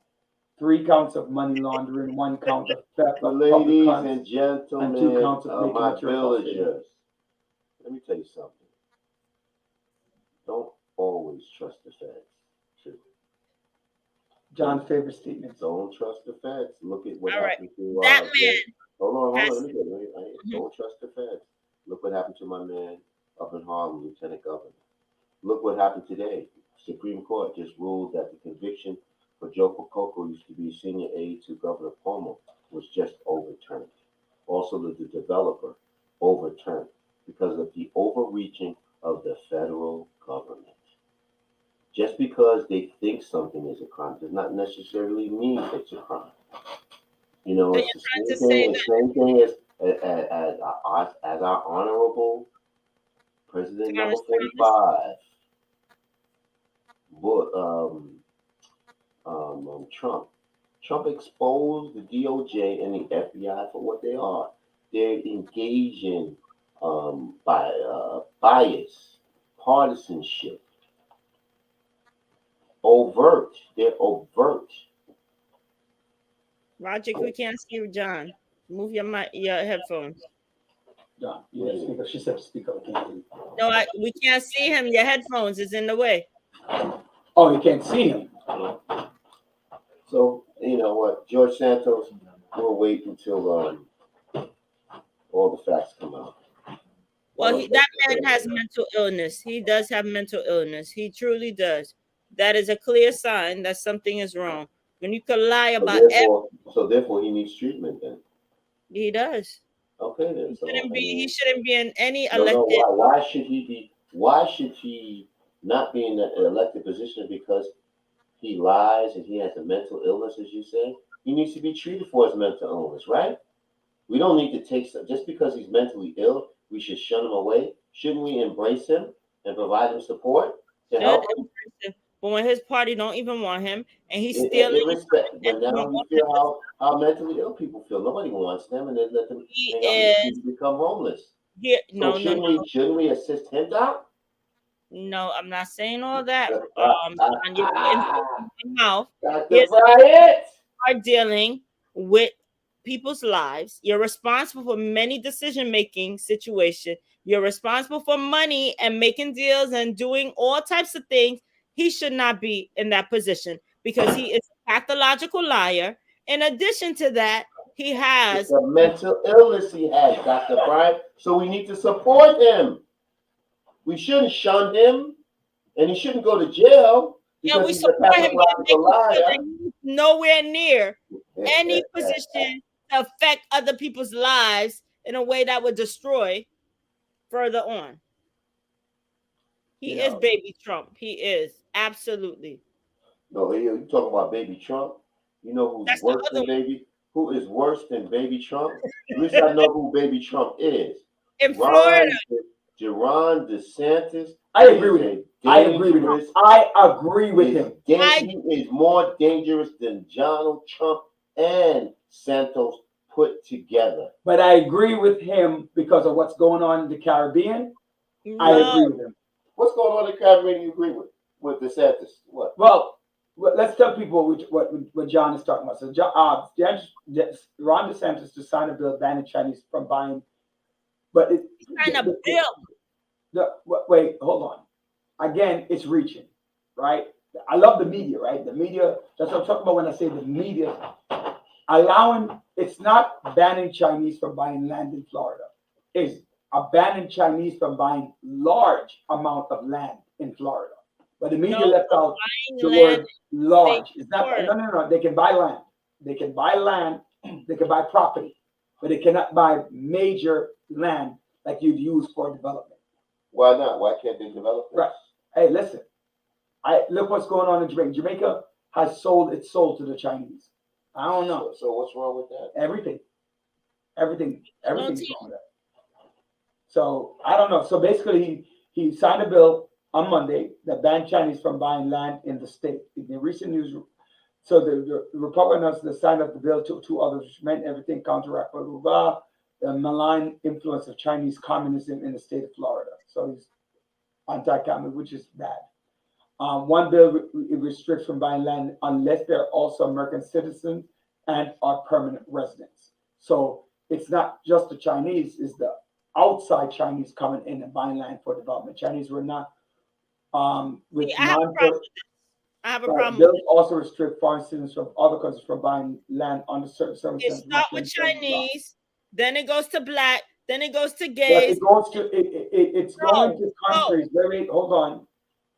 3 counts of money laundering, 1 count of theft of Ladies public funds, and gentlemen, and 2 counts of making my material villagers, let me tell you something. Don't always trust the feds. True. John's favorite statement. Don't trust the feds. Look at what All right. happened to That man. Hold on. Let me get it. Don't trust the feds. Look what happened to my man up in Harlem, Lieutenant Governor. Look what happened today. Supreme Court just ruled that the conviction for Joe Coco, used to be senior aide to Governor Cuomo, was just overturned. Also, the developer overturned because of the overreaching of the federal government. Just because they think something is a crime does not necessarily mean it's a crime. It's the same thing as our honorable President number 45, Trump. Trump exposed the DOJ and the FBI for what they are. They're engaging bias, partisanship, overt. They're overt. Roger, we can't see you, John. Move your headphones. John, speaker. She said speaker. No, we can't see him. Your headphones is in the way. Oh, you can't see him. So you know what, George Santos, we'll wait until all the facts come out. Well, that man has mental illness. He does have mental illness. He truly does. That is a clear sign that something is wrong. When you can lie about everything. So therefore, he needs treatment then. He does. Okay then. He shouldn't be in any elected. No, why should he be? Why should he not be in an elected position? Because he lies and he has a mental illness, as you say. He needs to be treated for his mental illness, right? We don't need to take just because he's mentally ill, we should shun him away. Shouldn't we embrace him and provide him support to help him? But when his party don't even want him, and he's stealing. But now you feel how mentally ill people feel. Nobody wants them, and then let them become homeless. Shouldn't we assist him, Doc? No, I'm not saying all that. On your mouth, are dealing with people's lives. You're responsible for many decision-making situations. You're responsible for money and making deals and doing all types of things. He should not be in that position because he is a pathological liar. In addition to that, he has It's a mental illness he has, Dr. Bryant. So we need to support him. We shouldn't shun him, and he shouldn't go to jail because we he's a support him, but pathological liar. nowhere near any position to affect other people's lives in a way that would destroy further on. He is baby Trump. He is absolutely. No, you talking about baby Trump? You know who's worse than baby? Who is worse than baby Trump? At least I know who baby Trump is. In Florida, Ron DeSantis. I agree with him. I agree with him. I agree with him. He is more dangerous than Donald Trump and Santos put together. But I agree with him because of what's going on in the Caribbean. No. I agree with him. What's going on in the Caribbean you agree with DeSantis? What? Well, let's tell people what John is talking about. So Ron DeSantis just signed a bill banning Chinese from buying. But he signed a bill. Wait, hold on. Again, it's reaching, right? I love the media, right? The media, that's what I'm talking about when I say the media allowing, it's not banning Chinese from buying land in Florida. It's banning Chinese from buying large amount of land in Florida. But the media left out the word large. It's not, no. They can buy land. They can buy land. They can buy property. But they cannot buy major land like you'd use for development. Why not? Why can't they develop it? Right. Hey, listen. Look what's going on in Jamaica. Jamaica has sold its soul to the Chinese. I don't know. So what's wrong with that? Everything's wrong with that. So I don't know. So basically, he signed a bill on Monday that banned Chinese from buying land in the state. In the recent news, so the Republicans signed up the bill to two others, which meant everything counteract the malign influence of Chinese communism in the state of Florida. So he's anti-communist, which is bad. One bill restricts from buying land unless they're also American citizens and are permanent residents. So it's not just the Chinese, it's the outside Chinese coming in and buying land for development. Chinese were not with I have a problem. Bills also restrict foreign citizens from other countries from buying land under certain circumstances. It starts with Chinese, then it goes to black, then it goes to gays. It's going to countries. Wait, hold on.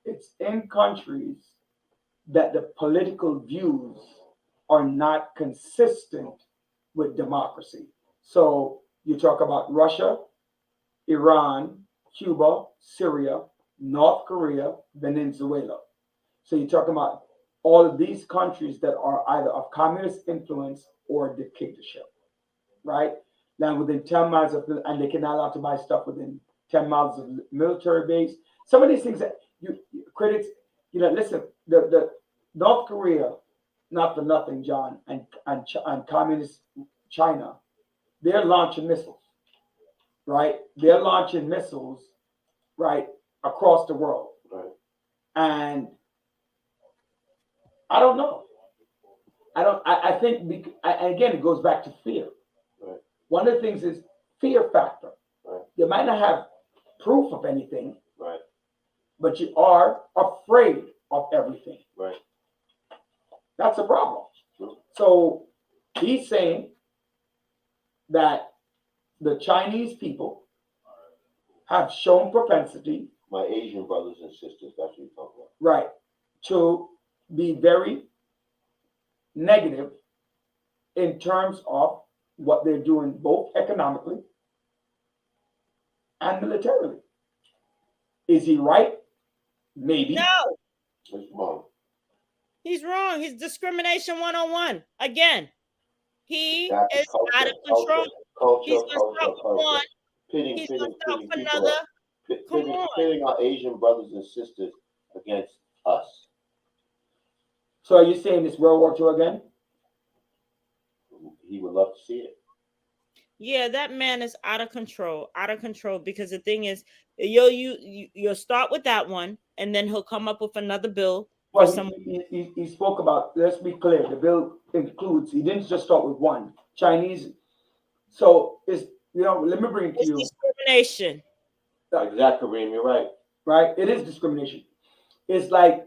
It's in countries that the political views are not consistent with democracy. So you talk about Russia, Iran, Cuba, Syria, North Korea, Venezuela. So you're talking about all of these countries that are either of communist influence or dictatorship, right? Now within 10 miles of, and they cannot allow to buy stuff within 10 miles of military base. Some of these things that critics, listen, the North Korea, not for nothing, John, and communist China, they're launching missiles, right? They're launching missiles, right, across the world. Right. And I don't know. I think, again, it goes back to fear. Right. One of the things is fear factor. Right. You might not have proof of anything, right, but you are afraid of everything. Right. That's a problem. True. So he's saying that the Chinese people have shown propensity. My Asian brothers and sisters, that's what you're talking about. Right. To be very negative in terms of what they're doing, both economically and militarily. Is he right? Maybe. No. He's wrong. He's wrong. He's discrimination 101. Again, he is out of control. He's going to start with one. He's going to start with another. Pitting our Asian brothers and sisters against us. So are you saying it's World War II again? He would love to see it. Yeah, that man is out of control. Because the thing is, you'll start with that one, and then he'll come up with another bill for Well, some. he spoke about, let's be clear, the bill includes, he didn't just start with one, Chinese. So it's, let me bring it to It's you, discrimination. Exactly, Kareem, you're right. right? It is discrimination. It's like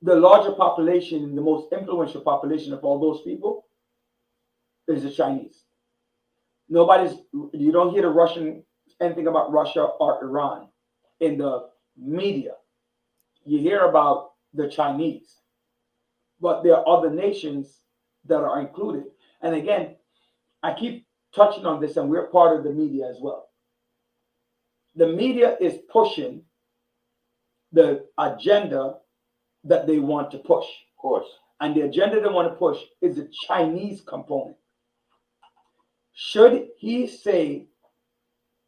the larger population, the most influential population of all those people is the Chinese. You don't hear the anything about Russia or Iran in the media. You hear about the Chinese, but there are other nations that are included. And again, I keep touching on this, and we're part of the media as well. The media is pushing the agenda that they want to push. Of course. And the agenda they want to push is the Chinese component. Should he say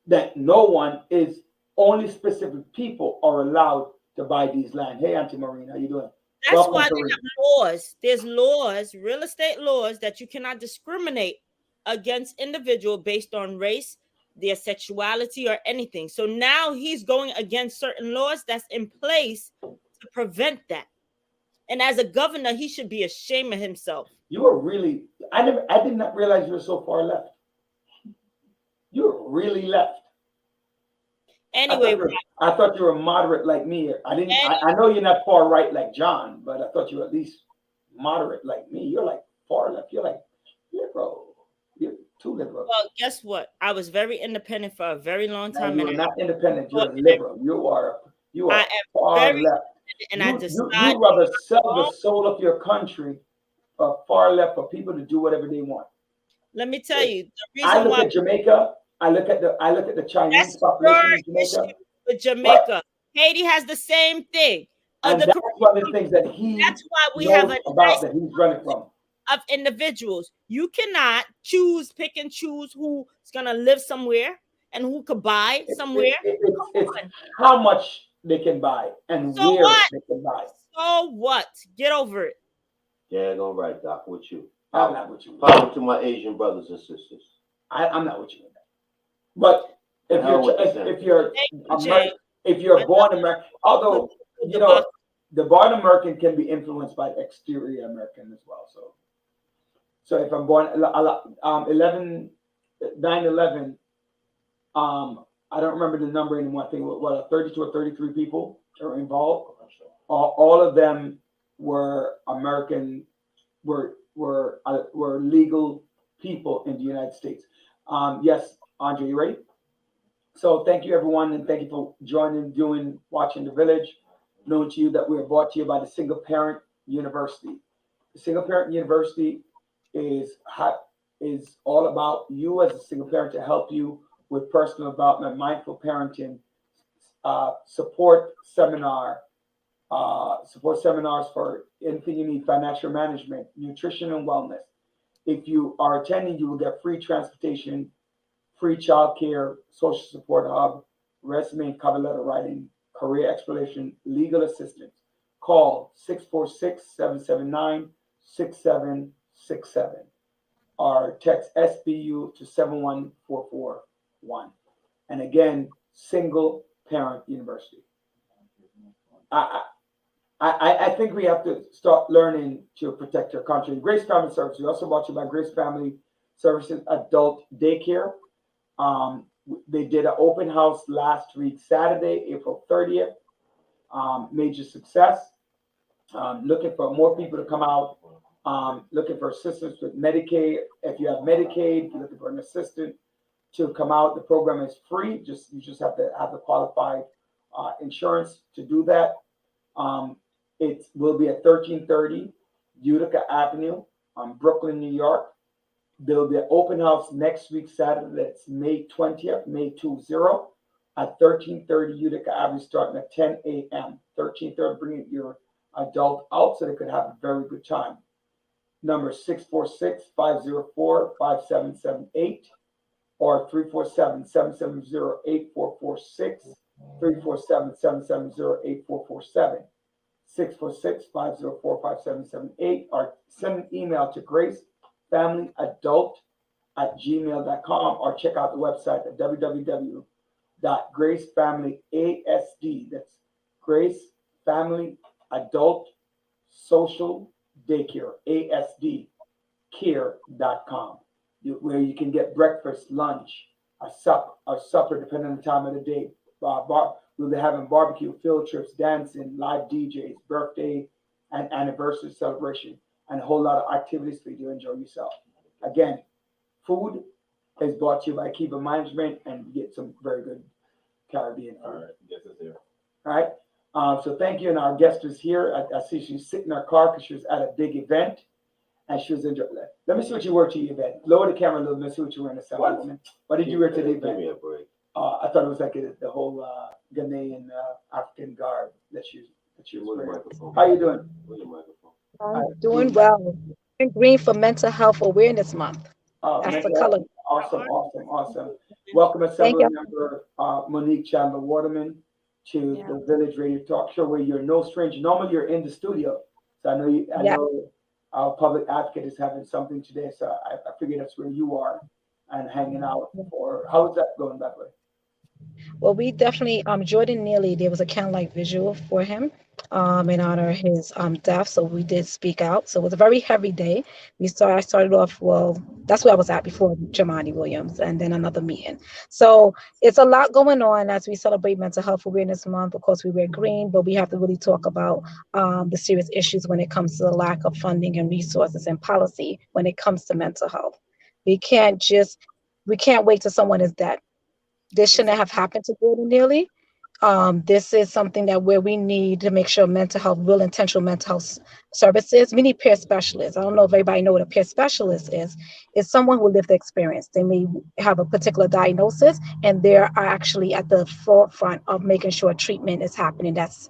that no one is, only specific people are allowed to buy these land? Hey, Auntie Marina, how you doing? That's Welcome, why Kareem. they have laws. There's laws, real estate laws, that you cannot discriminate against individual based on race, their sexuality, or anything. So now he's going against certain laws that's in place to prevent that. And as a governor, he should be ashamed of himself. You are really, I did not realize you were so far left. You're really left. Anyway, I thought you were moderate like me. I know you're not far right like John, but I thought you were at least moderate like me. You're like far left. You're like liberal. You're too liberal. Well, guess what? I was very independent for a very long time. You're not independent. You're liberal. You are far left. And you rather sell the soul of your country far left for people to do whatever they want. Let me tell you, the I reason look at Jamaica. I look at the Chinese population in Jamaica. With Jamaica, what? Haiti has the same thing. And that's one of the things that that's why we have a about that he's running from. Of individuals. You cannot pick and choose who's gonna live somewhere and who could buy somewhere. It's how much they can buy and so where what? they can buy. So what? Get over it. Yeah, all right, Doc. With you. I'm not with you. Power to my Asian brothers and sisters. I'm not with you in that. But if you're born American, although the born American can be influenced by exterior American as well. So if I'm born 9/11, I don't remember the number anymore. I think 32 or 33 people are involved. All of them were American, were legal people in the United States. Yes, Andre, you ready? So thank you, everyone, and thank you for watching The Village. Known to you that we are brought to you by the Single Parent University. The Single Parent University is all about you as a single parent to help you with personal development, mindful parenting, support seminars for anything you need, financial management, nutrition and wellness. If you are attending, you will get free transportation, free childcare, social support hub, resume and cover letter writing, career exploration, legal assistance. Call 646-779-6767 or text SBU to 71441. And again, Single Parent University. I think we have to start learning to protect our country. Grace Family Services, we also brought you by Grace Family Services Adult Daycare. They did an open house last week, Saturday, April 30th. Major success. Looking for more people to come out. Looking for assistance with Medicaid. If you have Medicaid, if you're looking for an assistant to come out, the program is free. You just have to have the qualified insurance to do that. It will be at 1330 Utica Avenue, Brooklyn, New York. There will be an open house next week, Saturday. That's May 20th, May 20, at 1330 Utica Avenue, starting at 10 a.m. 1330, bring your adult out so they could have a very good time. Number 646-504-5778 or 347-770-8446, 347-770-8447, 646-504-5778, or send an email to gracefamilyadult@gmail.com or check out the website at www.gracefamilyasd. That's Grace Family Adult Social Daycare, ASD, care.com, where you can get breakfast, lunch, a supper, depending on the time of the day. We'll be having barbecue, field trips, dancing, live DJs, birthday and anniversary celebration, and a whole lot of activities for you to enjoy yourself. Again, food is brought to you by Kiva Management, and you get some very good Caribbean food. All right, guess it's here. All right. So thank you. And our guest is here. I see she's sitting in her car because she was at a big event and she was enjoying it. Let me see what you wore to the event. Lower the camera a little bit. See what you were in the woman. What did you wear to the Give event? me a break. I thought it was like the whole Ghanaian African garb that she was Where's the wearing. microphone? How you doing? Where's the microphone? I'm doing well. And green for Mental Health Awareness Month. That's the color. Awesome. Welcome Thank Assembly you. Member Monique Chandler Waterman to Yeah. the Village Radio Talk Show, where you're no stranger. Normally you're in the studio, so I know Yeah. know our public advocate is having something today, so I figured that's where you are and hanging out. For how is that going that way? Well, we definitely, Jordan Neely, there was a candlelight visual for him in honor of his death. So we did speak out. So it was a very heavy day. I started off, well, that's where I was at before Jamani Williams, and then another meeting. So it's a lot going on as we celebrate Mental Health Awareness Month. Of course, we wear green, but we have to really talk about the serious issues when it comes to the lack of funding and resources and policy when it comes to mental health. We can't wait till someone is dead. This shouldn't have happened to Jordan Neely. This is something that where we need to make sure mental health, real intentional mental health services. We need peer specialists. I don't know if everybody know what a peer specialist is. It's someone who lived the experience. They may have a particular diagnosis, and they are actually at the forefront of making sure treatment is happening. That's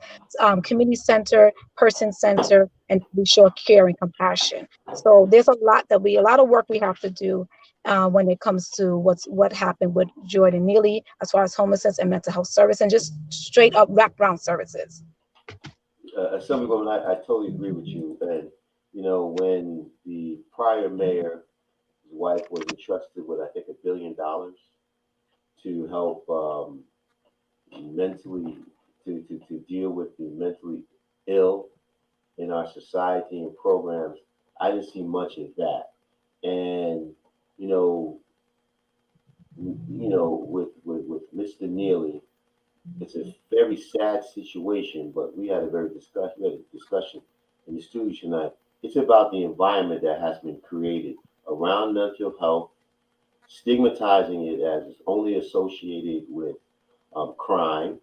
community center, person center, and we show care and compassion. So there's a lot of work we have to do when it comes to what happened with Jordan Neely as far as homelessness and mental health service and just straight up wraparound services. Assemblywoman, I totally agree with you. And, when the prior mayor, his wife was entrusted with, I think, $1 billion to help mentally, to deal with the mentally ill in our society and programs, I didn't see much of that. And with Mr. Neely, it's a very sad situation, but we had a discussion in the studio tonight. It's about the environment that has been created around mental health, stigmatizing it as only associated with crime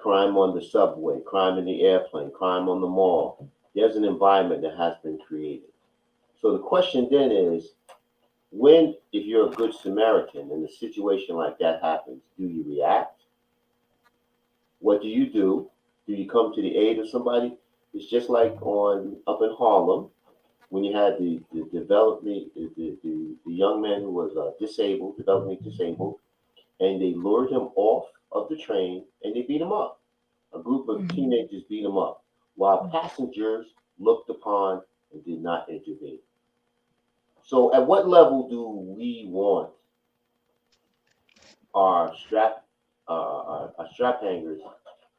on the subway, crime in the airplane, crime on the mall. There's an environment that has been created. So the question then is, if you're a good Samaritan and a situation like that happens, do you react? What do you do? Do you come to the aid of somebody? It's just like up in Harlem when you had the young man who was developmentally disabled, and they lured him off of the train and they beat him up. A group of teenagers beat him up while passengers looked upon and did not intervene. So at what level do we want our strap hangers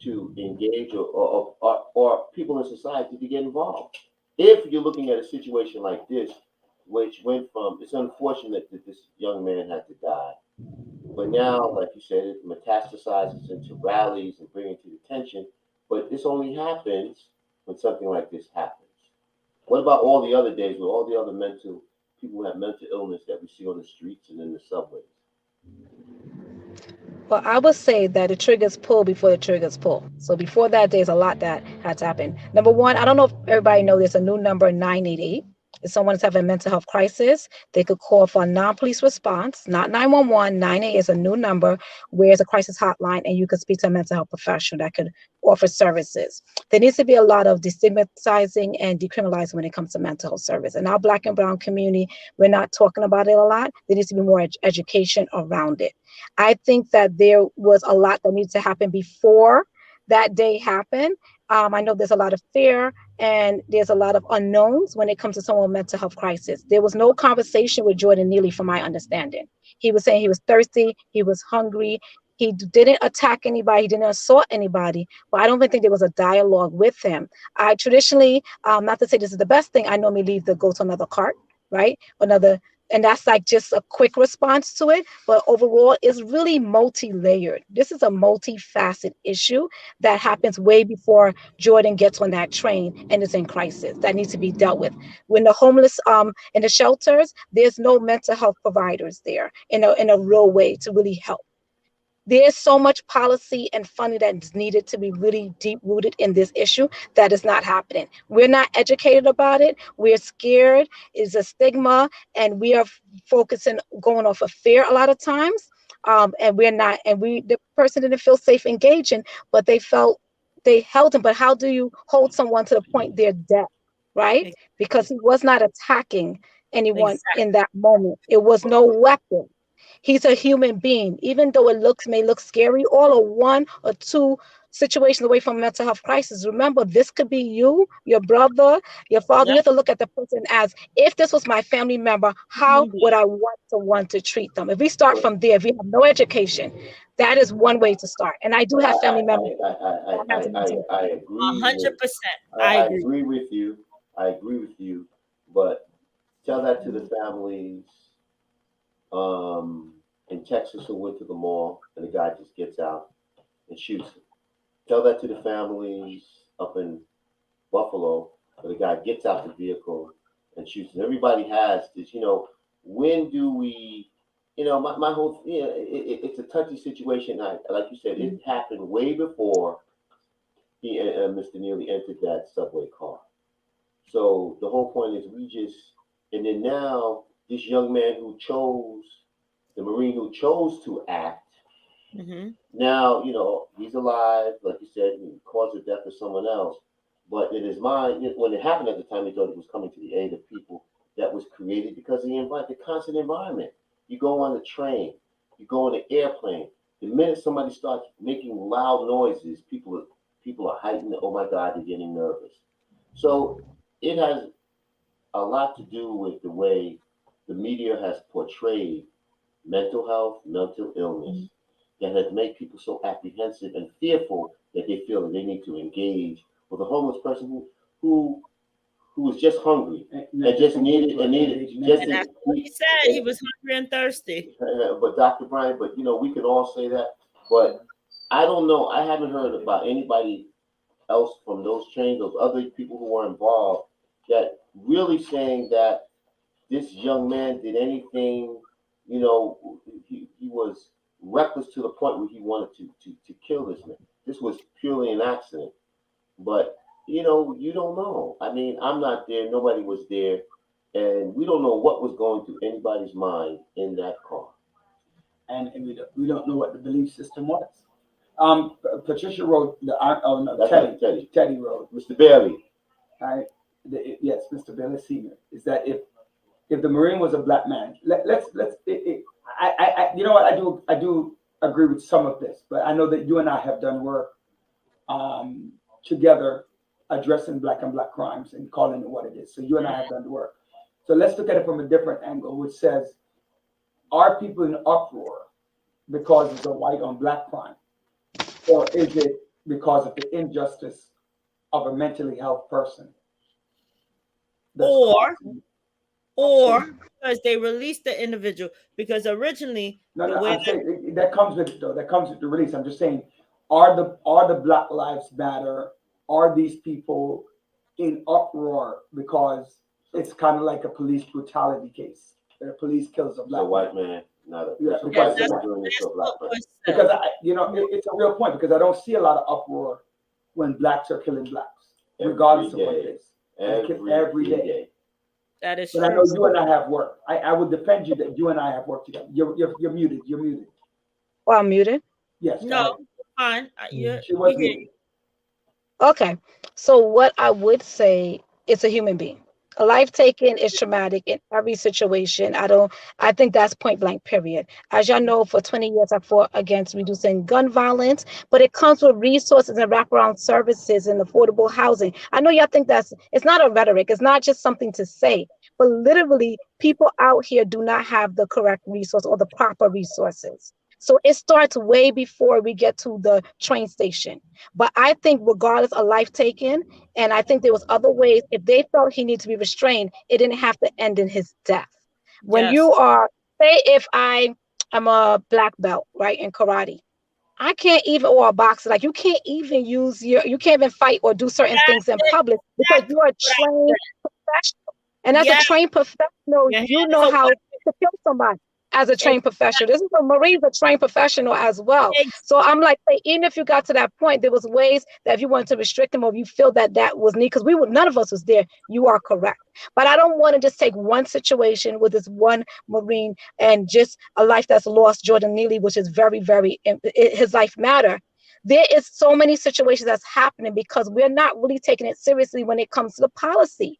to engage or people in society to get involved? If you're looking at a situation like this, which went from, it's unfortunate that this young man had to die, but now, like you said, it metastasizes into rallies and bringing to attention, but this only happens when something like this happens. What about all the other days with all the other people who have mental illness that we see on the streets and in the subways? Well, I would say that the triggers pull before the triggers pull. So before that, there's a lot that had to happen. Number one, I don't know if everybody knows there's a new number, 988. If someone's having a mental health crisis, they could call for a non-police response, not 911. 988 is a new number where it's a crisis hotline, and you could speak to a mental health professional that could offer services. There needs to be a lot of destigmatizing and decriminalizing when it comes to mental health service. In our Black and Brown community, we're not talking about it a lot. There needs to be more education around it. I think that there was a lot that needs to happen before that day happened. I know there's a lot of fear and there's a lot of unknowns when it comes to someone with mental health crisis. There was no conversation with Jordan Neely, from my understanding. He was saying he was thirsty, he was hungry, He didn't attack anybody. He didn't assault anybody. But I don't even think there was a dialogue with him. I traditionally, not to say this is the best thing, I normally leave the go to another cart, right? And that's like just a quick response to it. But overall, it's really multi-layered. This is a multifaceted issue that happens way before Jordan gets on that train and is in crisis that needs to be dealt with. When the homeless in the shelters, there's no mental health providers there in a real way to really help. There's so much policy and funding that's needed to be really deep rooted in this issue that is not happening. We're not educated about it. We're scared. It's a stigma, and we are focusing going off of fear a lot of times. And we're not. And the person didn't feel safe engaging, but they held him. But how do you hold someone to the point they're dead, right? Because he was not attacking anyone in that moment. It was no weapon. He's a human being, even though it may look scary, all are one or two situations away from mental health crisis. Remember, this could be you, your brother, your father. You have to look at the person as, if this was my family member, how would I want to treat them? If we start from there, if we have no education, that is one way to start. And I do have family members. I agree. 100%. I agree with you. I agree with you. But tell that to the families in Texas who went to the mall and the guy just gets out and shoots him. Tell that to the families up in Buffalo where the guy gets out the vehicle and shoots him. Everybody has this, when do we, my whole, it's a touchy situation. Like you said, it happened way before he and Mr. Neely entered that subway car. So the whole point is and then now this young man the Marine who chose to act, now, he's alive, like you said, he caused the death of someone else. But in his mind, when it happened at the time, he thought he was coming to the aid of people that was created because of the constant environment. You go on the train, you go on the airplane. The minute somebody starts making loud noises, people are heightened. Oh my God, they're getting nervous. So it has a lot to do with the way the media has portrayed mental health, mental illness, that has made people so apprehensive and fearful that they feel that they need to engage with a homeless person who was just hungry and just needed. And that's what he said. He was hungry and thirsty. But Dr. Brian, we could all say that. But I don't know. I haven't heard about anybody else from those chains, those other people who were involved, that really saying that this young man did anything. He was reckless to the point where he wanted to kill this man. This was purely an accident. But, you don't know. I mean, I'm not there. Nobody was there. And we don't know what was going through anybody's mind in that car. And we don't know what the belief system was. Patricia wrote Teddy wrote. Mr. Bailey. Right? Yes, Mr. Bailey Sr. Is that if the Marine was a black man, I do agree with some of this, but I know that you and I have done work together addressing black and black crimes and calling it what it is. So you and I have done the work. So let's look at it from a different angle, which says, are people in uproar because of the white on black crime? Or is it because of the injustice of a mentally health person? Or because they released the individual, because originally that comes with it though. That comes with the release. I'm just saying, are the Black Lives Matter? Are these people in uproar because it's kind of like a police brutality case? The police kills a black white man. Because it's a real point, because I don't see a lot of uproar when blacks are killing blacks, regardless of what it is. Every day. That is true. But I know you and I have work. I would defend you that you and I have worked together. You're muted. You're muted. Oh, I'm muted? Yes. No, fine. She was muted. Okay. So what I would say, it's a human being. A life taken is traumatic in every situation. I think that's point blank, period. As y'all know, for 20 years, I fought against reducing gun violence, but it comes with resources and wraparound services and affordable housing. I know y'all think it's not a rhetoric. It's not just something to say, but literally people out here do not have the correct resource or the proper resources. So it starts way before we get to the train station. But I think regardless of life taken, and I think there was other ways, if they felt he needed to be restrained, it didn't have to end in his death. When Yes. you are, say if I'm a black belt, right, in karate, I can't even, or a boxer, like you can't even you can't even fight or do certain things in public because you are a trained professional. And as a Yes. trained professional, Your hand you is know a how weapon. to kill somebody as a trained professional. This is a Marine's a trained professional as well. Ex- So I'm like, say, even if you got to that point, there was ways that if you wanted to restrict him or if you feel that that was needed, because none of us was there, you are correct. But I don't want to just take one situation with this one Marine and just a life that's lost, Jordan Neely, which is very, very, his life matter. There is so many situations that's happening because we're not really taking it seriously when it comes to the policy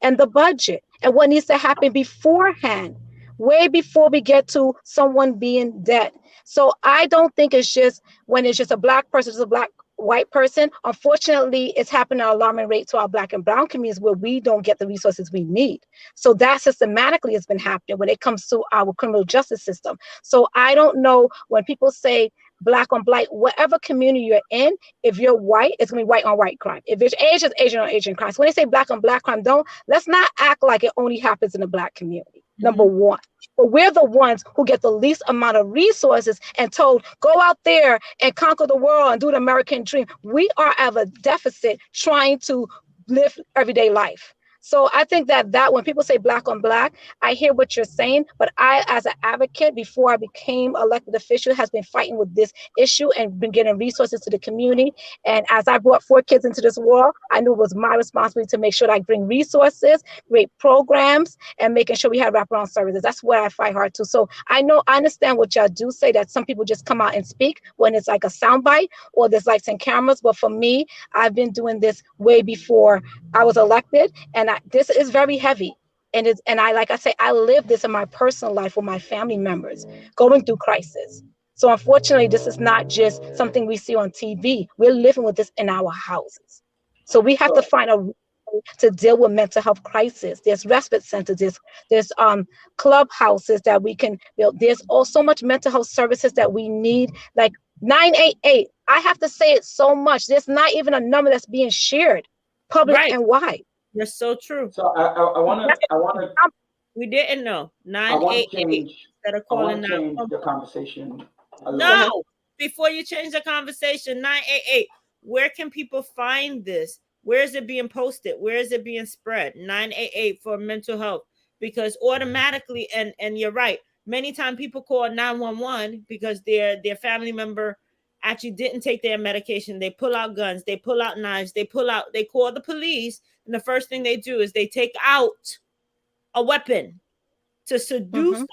and the budget and what needs to happen beforehand, way before we get to someone being dead. So I don't think it's just when it's just a black person, just a black white person. Unfortunately, it's happening at an alarming rate to our black and brown communities where we don't get the resources we need. So that systematically has been happening when it comes to our criminal justice system. So I don't know when people say black on black, whatever community you're in, if you're white, it's gonna be white on white crime. If it's Asian, it's Asian on Asian crime. So when they say black on black crime, let's not act like it only happens in the black community. Number one. But we're the ones who get the least amount of resources and told, go out there and conquer the world and do the American dream. We are at a deficit trying to live everyday life. So I think that when people say black on black, I hear what you're saying, but I, as an advocate, before I became elected official, has been fighting with this issue and been getting resources to the community. And as I brought 4 kids into this world, I knew it was my responsibility to make sure that I bring resources, create programs, and making sure we have wraparound services. That's where I fight hard too. So I understand what y'all do say, that some people just come out and speak when it's like a soundbite or there's lights and cameras. But for me, I've been doing this way before I was elected, and this is very heavy. And like I say, I live this in my personal life with my family members going through crisis. So unfortunately, this is not just something we see on TV. We're living with this in our houses. So we have to find a way to deal with mental health crisis. There's respite centers, there's clubhouses that we can build. There's also much mental health services that we need, like 988. I have to say it so much. There's not even a number that's being shared public and wide. You're so true. So I want to. We didn't know. I want to change. Instead of I want calling to change the conversation. No, before you change the conversation, 988. Where can people find this? Where is it being posted? Where is it being spread? 988 for mental health, because automatically, and you're right. Many times people call 911 because their family member actually didn't take their medication. They pull out guns, they pull out knives, they call the police, and the first thing they do is they take out a weapon to seduce,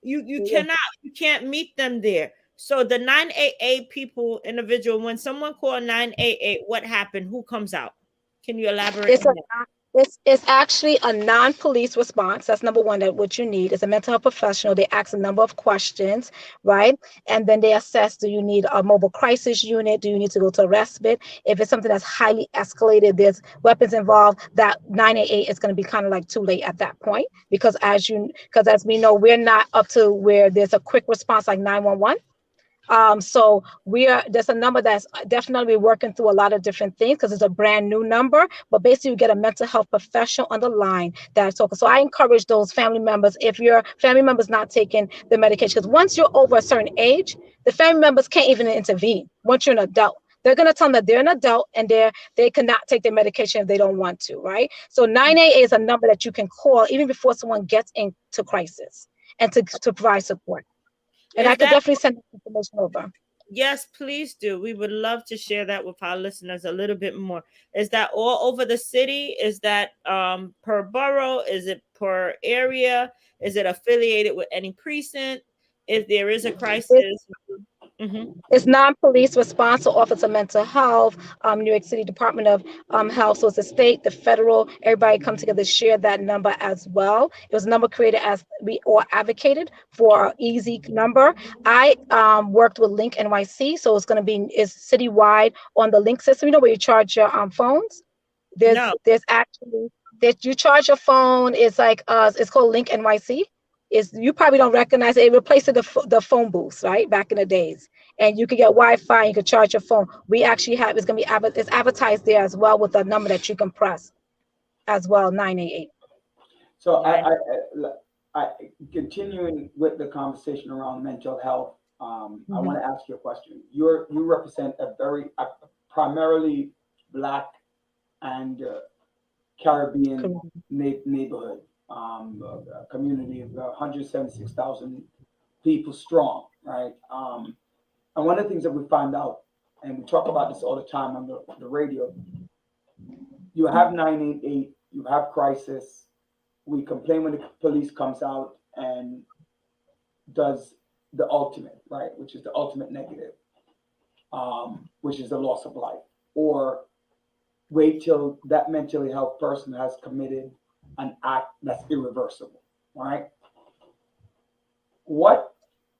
you can't meet them there. So the 988 individual, when someone called 988, what happened? Who comes out? Can you elaborate? It's actually a non-police response. That's number one, that what you need is a mental health professional. They ask a number of questions, right? And then they assess, do you need a mobile crisis unit? Do you need to go to a respite? If it's something that's highly escalated, there's weapons involved, that 988 is going to be kind of like too late at that point, because as we know, we're not up to where there's a quick response like 911. So there's a number that's definitely working through a lot of different things because it's a brand new number, but basically you get a mental health professional on the line that's talking. So I encourage those family members, if your family member's not taking the medication, because once you're over a certain age, the family members can't even intervene. Once you're an adult, they're going to tell them that they're an adult and they cannot take their medication if they don't want to, right? So 988 is a number that you can call even before someone gets into crisis and to provide support. And I could definitely send information over. Yes, please do. We would love to share that with our listeners a little bit more. Is that all over the city? Is that per borough? Is it per area? Is it affiliated with any precinct? If there is a crisis. It's non-police response to Office of Mental Health, New York City Department of Health. So it's the state, the federal, everybody come together to share that number as well. It was a number created as we all advocated for an easy number. I worked with Link NYC, so it's going to be citywide on the Link system. You know where you charge your phones? There's actually that you charge your phone. It's like it's called Link NYC. is, you probably don't recognize it. It replaced the phone booths, right? Back in the days. And you could get Wi-Fi, you could charge your phone. We actually have, it's going to be, it's advertised there as well with a number that you can press as well, 988. So I continuing with the conversation around mental health, I want to ask you a question. You represent a very primarily Black and Caribbean neighborhood, a community of 176,000 people strong, right? And one of the things that we find out, and we talk about this all the time on the radio, you have 988, you have crisis. We complain when the police comes out and does the ultimate, right, which is the ultimate negative, which is the loss of life, or wait till that mentally health person has committed an act that's irreversible, right? What,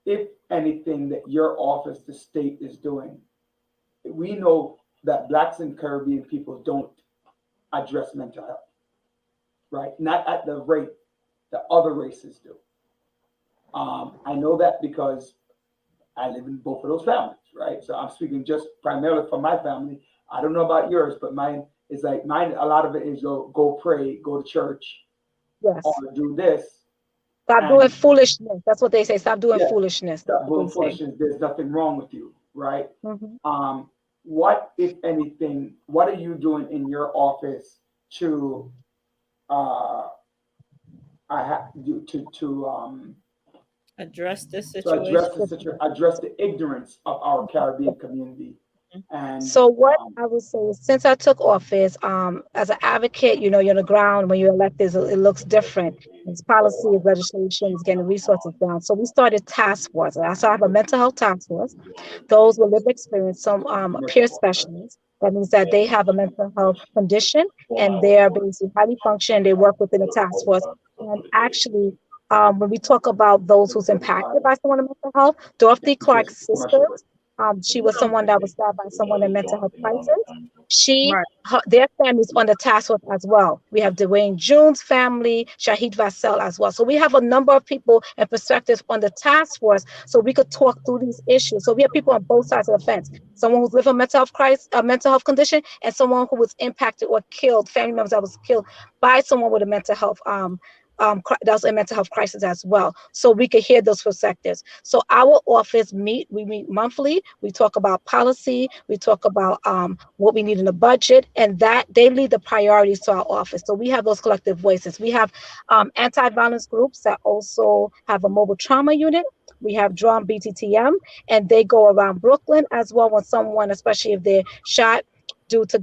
if anything, that your office, the state, is doing? We know that Blacks and Caribbean people don't address mental health, right? Not at the rate that other races do. I know that because I live in both of those families, right? So I'm speaking just primarily for my family. I don't know about yours, but mine is like mine. A lot of it is go pray, go to church, yes, or do this. Stop doing foolishness. That's what they say. Stop doing foolishness. Stop doing foolishness. There's nothing wrong with you, right? What, if anything, what are you doing in your office to address this situation, address the ignorance of our Caribbean community? And so what I would say is, since I took office, as an advocate, you're on the ground. When you're elected, it looks different. It's policy, it's legislation, it's getting resources down. So we started task force. So I have a mental health task force. Those with lived experience, some peer specialists. That means that they have a mental health condition and they are basically highly functioning. They work within the task force. And actually, when we talk about those who's impacted by someone in mental health, Dorothy Clark's sister, she was someone that was stabbed by someone in mental health crisis. Their family's on the task force as well. We have Dwayne June's family, Shahid Vassell as well. So we have a number of people and perspectives on the task force, so we could talk through these issues. So we have people on both sides of the fence. Someone who's living a mental health crisis, a mental health condition, and someone who was impacted or killed, family members that was killed by someone with a mental health that was a mental health crisis as well. So we could hear those perspectives. So our office we meet monthly. We talk about policy. We talk about what we need in the budget, and that they lead the priorities to our office. So we have those collective voices. We have anti-violence groups that also have a mobile trauma unit. We have Drum BTTM, and they go around Brooklyn as well when someone, especially if they're shot due to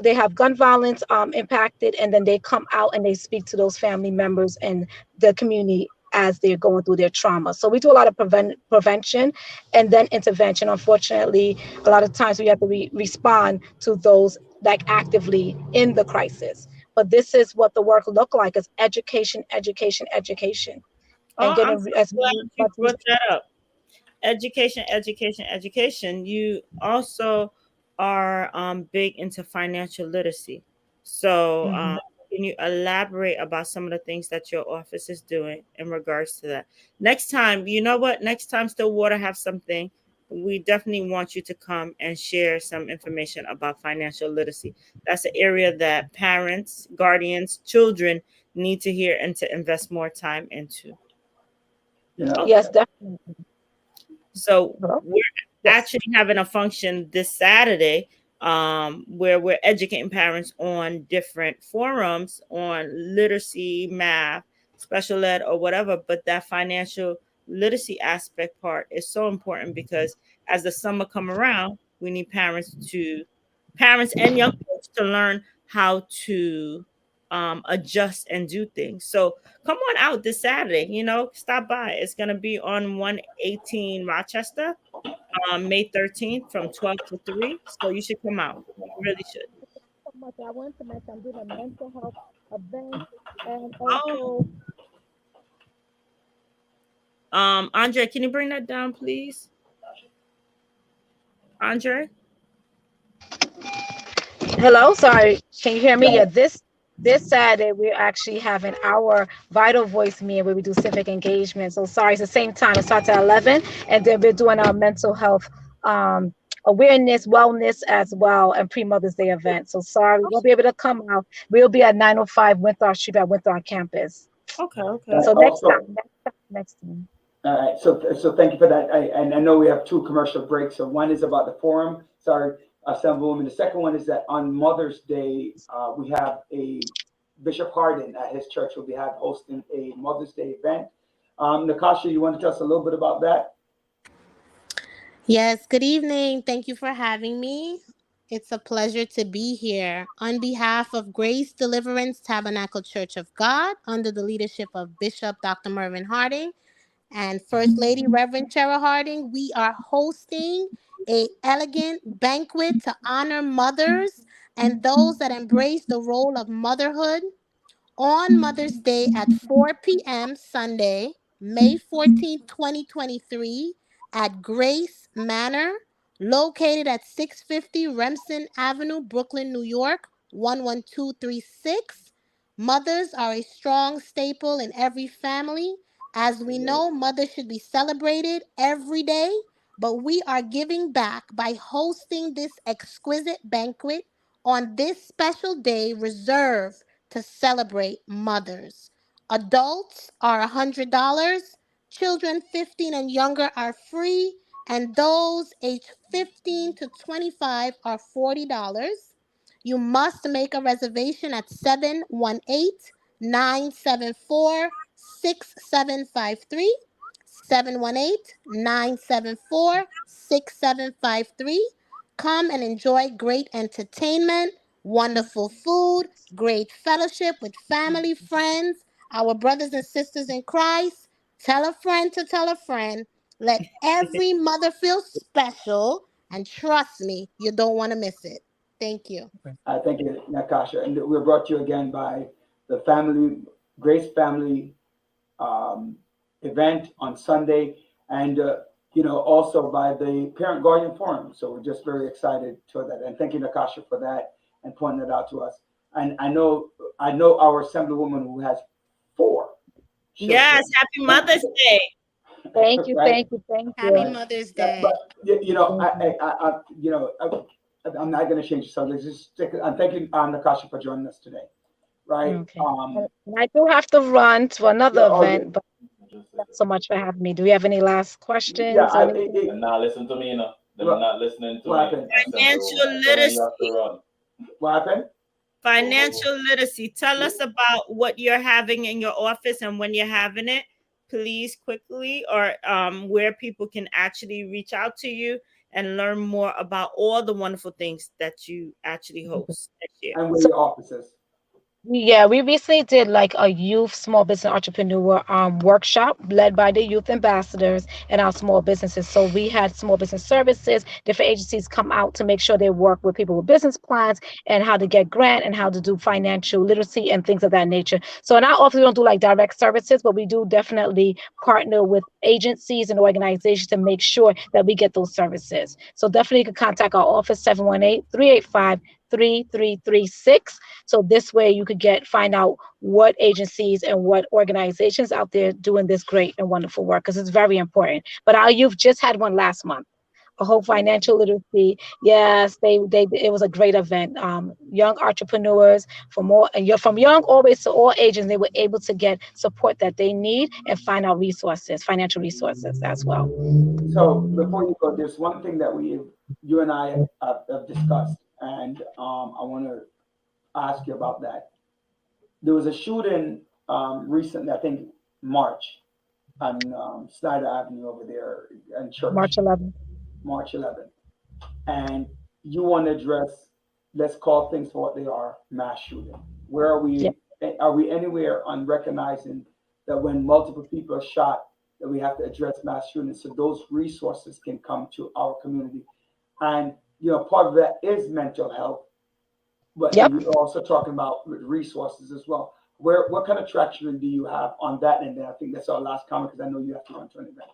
they have gun violence impacted, and then they come out and they speak to those family members and the community as they're going through their trauma. So we do a lot of prevention and then intervention. Unfortunately, a lot of times we have to respond to those like actively in the crisis. But this is what the work look like: is education, education, education. And I'm so glad you brought that up. Education, education, education. You also are big into financial literacy. So can you elaborate about some of the things that your office is doing in regards to that? Next time, you know what? Next time Stillwater have something, we definitely want you to come and share some information about financial literacy. That's an area that parents, guardians, children need to hear and to invest more time into. Yes, definitely. So we're actually having a function this Saturday where we're educating parents on different forums on literacy, math, special ed, or whatever. But that financial literacy aspect part is so important, because as the summer come around, we need parents and young folks to learn how to adjust and do things. So come on out this Saturday, stop by. It's going to be on 118 Rochester, May 13th from 12 to 3. So you should come out. You really should. So much. I want to mention I'm doing a mental health event, and also Andre, can you bring that down, please? Andre? Hello, sorry. Can you hear me? Yeah, this this Saturday we're actually having our Vital Voice meeting where we do civic engagement. So sorry, it's the same time. It starts at 11, and then we're doing our mental health awareness, wellness as well, and pre-Mother's Day event. So sorry, we won't be able to come out. We'll be at 905 Winthrop Street at Winthrop campus. Okay. So next time. All right, so thank you for that. And I know we have 2 commercial breaks. So one is about the forum. Sorry, Assemblywoman. The second one is that on Mother's Day, we have a Bishop Hardin at his church will be hosting a Mother's Day event. Natasha, you want to tell us a little bit about that? Yes, good evening. Thank you for having me. It's a pleasure to be here. On behalf of Grace Deliverance Tabernacle Church of God, under the leadership of Bishop Dr. Mervyn Harding and First Lady Reverend Chera Harding, we are hosting an elegant banquet to honor mothers and those that embrace the role of motherhood on Mother's Day at 4 p.m. Sunday, May 14, 2023, at Grace Manor, located at 650 Remsen Avenue, Brooklyn, New York, 11236. Mothers are a strong staple in every family. As we know, mothers should be celebrated every day, but we are giving back by hosting this exquisite banquet on this special day reserved to celebrate mothers. Adults are $100, children 15 and younger are free, and those aged 15 to 25 are $40. You must make a reservation at 718-974-6753. 718-974-6753. Come and enjoy great entertainment, wonderful food, great fellowship with family, friends, our brothers and sisters in Christ. Tell a friend to tell a friend. Let every mother feel special. And trust me, you don't want to miss it. Thank you. Thank you, Natasha. And we're brought to you again by the Grace Family event on Sunday, and also by the Parent Guardian Forum. So we're just very excited for that. And thank you, Natasha, for that and pointing it out to us. And I know our Assemblywoman who has 4 children. Yes, happy Mother's Day. Thank you, Right? thank you. Happy Mother's Day. But I'm not going to change the subject. Just stick. And thank you, Natasha, for joining us today. Right. Okay. And I do have to run to another event, but thanks so much for having me. Do we have any last questions? They're not listening to me, They're not listening to me. Financial literacy. What happened? Financial literacy. Tell us about what you're having in your office and when you're having it, please, quickly, or where people can actually reach out to you and learn more about all the wonderful things that you actually host next year. And where your offices? Yeah, we recently did like a youth small business entrepreneur workshop led by the youth ambassadors and our small businesses. So we had small business services, different agencies come out to make sure they work with people with business plans and how to get grant and how to do financial literacy and things of that nature. So in our office, we don't do like direct services, but we do definitely partner with agencies and organizations to make sure that we get those services. So definitely you can contact our office, 718-385-3336. So this way you could find out what agencies and what organizations out there doing this great and wonderful work, because it's very important. But our youth just had one last month, a whole financial literacy. Yes, it was a great event. Young entrepreneurs from young always to all ages, they were able to get support that they need and find out resources, financial resources as well. So before you go, there's one thing that you and I have discussed, and I want to ask you about that. There was a shooting recently, I think March, on Snyder Avenue over there in Church. March 11th. And you want to address, let's call things for what they are, mass shooting. Where are we? Yep. Are we anywhere on recognizing that when multiple people are shot, that we have to address mass shootings so those resources can come to our community? And part of that is mental health, but yep. We're also talking about resources as well. What kind of traction do you have on that? And then I think that's our last comment, because I know you have to run to an event.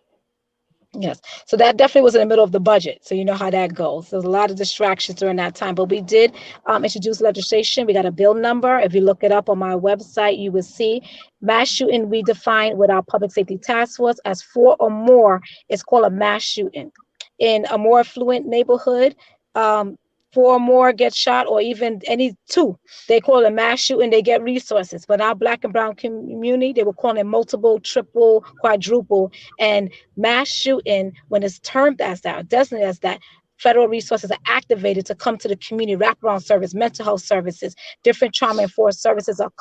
Yes. So that definitely was in the middle of the budget. So you know how that goes. There's a lot of distractions during that time. But we did introduce legislation. We got a bill number. If you look it up on my website, you will see mass shooting we define with our public safety task force as 4 or more. It's called a mass shooting. In a more affluent neighborhood, 4 or more get shot, or even any 2. They call it a mass shooting. They get resources. But our Black and brown community, they were calling it multiple, triple, quadruple. And mass shooting, when it's termed as that, or designated as that, federal resources are activated to come to the community, wraparound service, mental health services, different trauma informed services that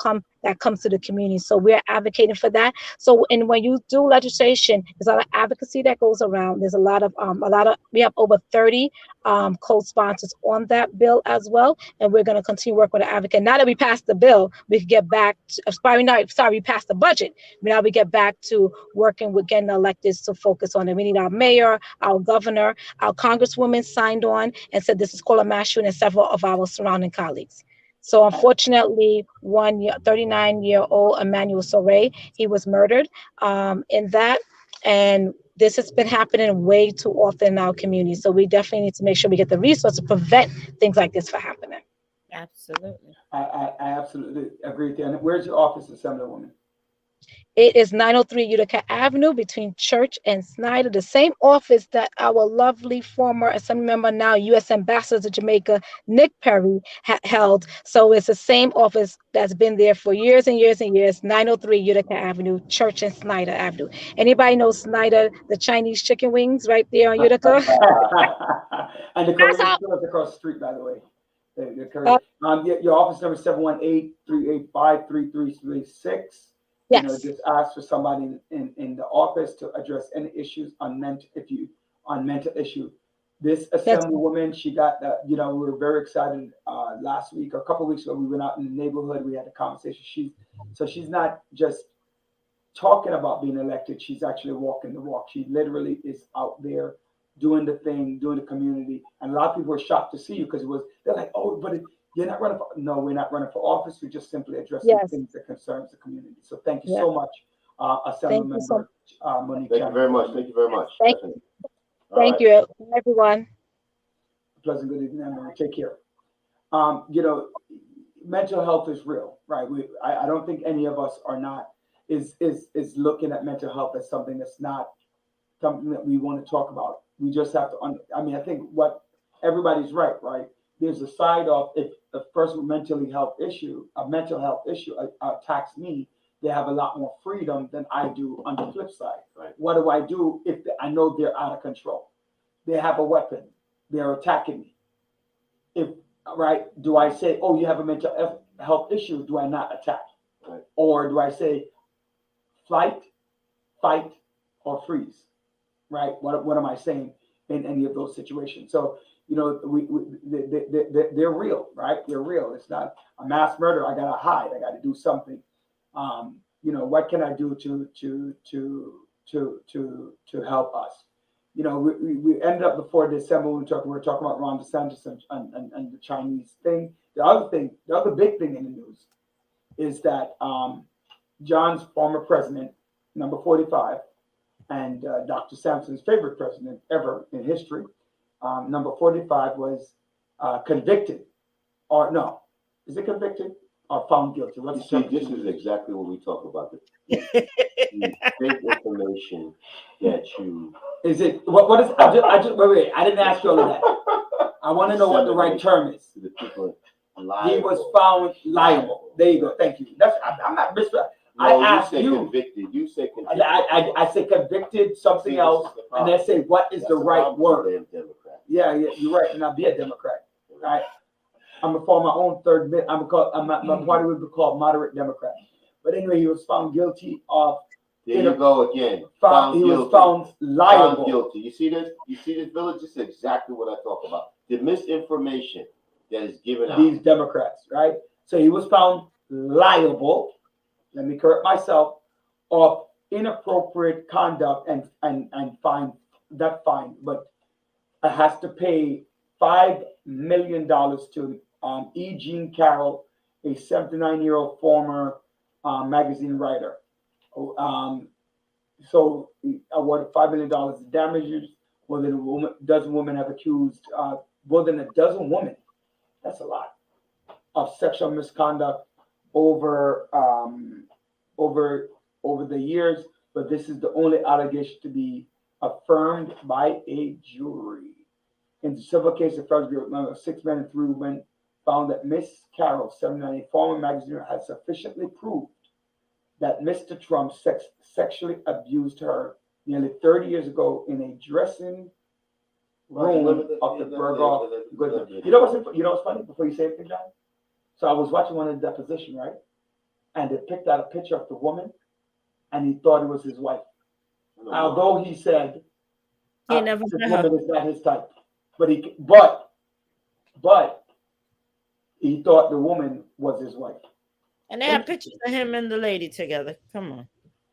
comes to the community. So we're advocating for that. So, and when you do legislation, there's a lot of advocacy that goes around. There's a lot of we have over 30 co-sponsors on that bill as well, and we're going to continue work with the advocate. Now that we passed the bill, we can get back to, we passed the budget. Now we get back to working with getting electeds to focus on it. We need our mayor, our governor, our congresswoman signed on and said this is called a mass shooting, and several of our surrounding colleagues. So unfortunately, 39-year-old Emmanuel Soray, he was murdered in that. And this has been happening way too often in our community. So we definitely need to make sure we get the resources to prevent things like this from happening. Absolutely. I absolutely agree with you. And where's your office, Assemblywoman? It is 903 Utica Avenue between Church and Snyder, the same office that our lovely former Assembly member, now U.S. Ambassador to Jamaica, Nick Perry, held. So it's the same office that's been there for years and years and years, 903 Utica Avenue, Church and Snyder Avenue. Anybody know Snyder, the Chinese chicken wings right there on Utica? And the Korean store is across the street, by the way. Your office number is 718-385-3336. Yes. You know, just ask for somebody in the office to address any issues on mental issue. This Assemblywoman, she got we were very excited last week or a couple of weeks ago. We went out in the neighborhood, we had a conversation. She's not just talking about being elected, she's actually walking the walk. She literally is out there doing the thing, doing the community. And a lot of people were shocked to see you because they're like, oh, but you're not running for, no, we're not running for office. We're just simply addressing things that concerns the community. So thank you so much, Assemblymember Monique. Thank you very much. Thank you very much. Thank you, everyone. Pleasant good evening, everyone. Take care. Mental health is real, right? I don't think any of us are not is looking at mental health as something that's not something that we want to talk about. We just have to. I think what everybody's right. There's a side of if a person with mental health issue attacks me, they have a lot more freedom than I do on the flip side. Right. What do I do if I know they're out of control? They have a weapon. They're attacking me. Do I say, oh, you have a mental health issue? Do I not attack? Right. Or do I say flight, fight, or freeze? Right? What am I saying in any of those situations? So, they're real, right? They're real. It's not a mass murder. I gotta hide. I gotta do something. What can I do to help us? We ended up before December. We were talking about Ron DeSantis and the Chinese thing. The other big thing in the news is that John's former president, number 45, and Dr. Sampson's favorite president ever in history, number 45, was convicted, or no, is it convicted or found guilty? This is exactly what we talk about. The fake information that you. Is it what is? Wait. I didn't ask you all of that. I want to know what the right term is. The people he was found liable. There you go. Thank you. I'm not misread. I asked you. Convicted. You say convicted. I say convicted, something else, and they say what is the right word? Yeah, you're right. And I'll be a Democrat, right? I'm gonna follow my own third bit. My party would be called moderate Democrat. But anyway, he was found guilty of. There you go again. He was found liable. Found guilty. You see this? Village? This is exactly what I talk about. The misinformation that is given out. These Democrats, right? So he was found liable. Let me correct myself, of inappropriate conduct and fine, not fine, but it has to pay $5 million to E. Jean Carroll, a 79-year-old former magazine writer. So he awarded $5 million in damages. Dozen women have accused more than a dozen women. That's a lot of sexual misconduct over over the years. But this is the only allegation to be affirmed by a jury. In the civil case, the first group of 6 men and 3 women found that Miss Carol, 79, a former magazine, had sufficiently proved that Mr. Trump sexually abused her nearly 30 years ago in a dressing room of the Berghoff. You know what's funny? Before you say anything, John? So I was watching one of the deposition, right? And they picked out a picture of the woman, and he thought it was his wife. Although he said He never this met her. woman is not his type, but he thought the woman was his wife. And they have pictures of him and the lady together. Come on.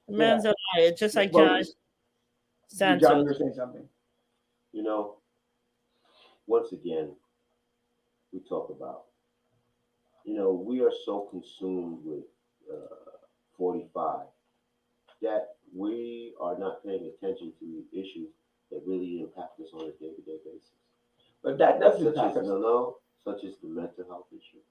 The man's Yeah. a liar, just like Well, Josh John, Santos. you were saying something. You know, once again, we talk about, we are so consumed with 45 that we are not paying attention to issues that really impact us on a day-to-day basis. But that does Such impact as, us. such as the mental health issue,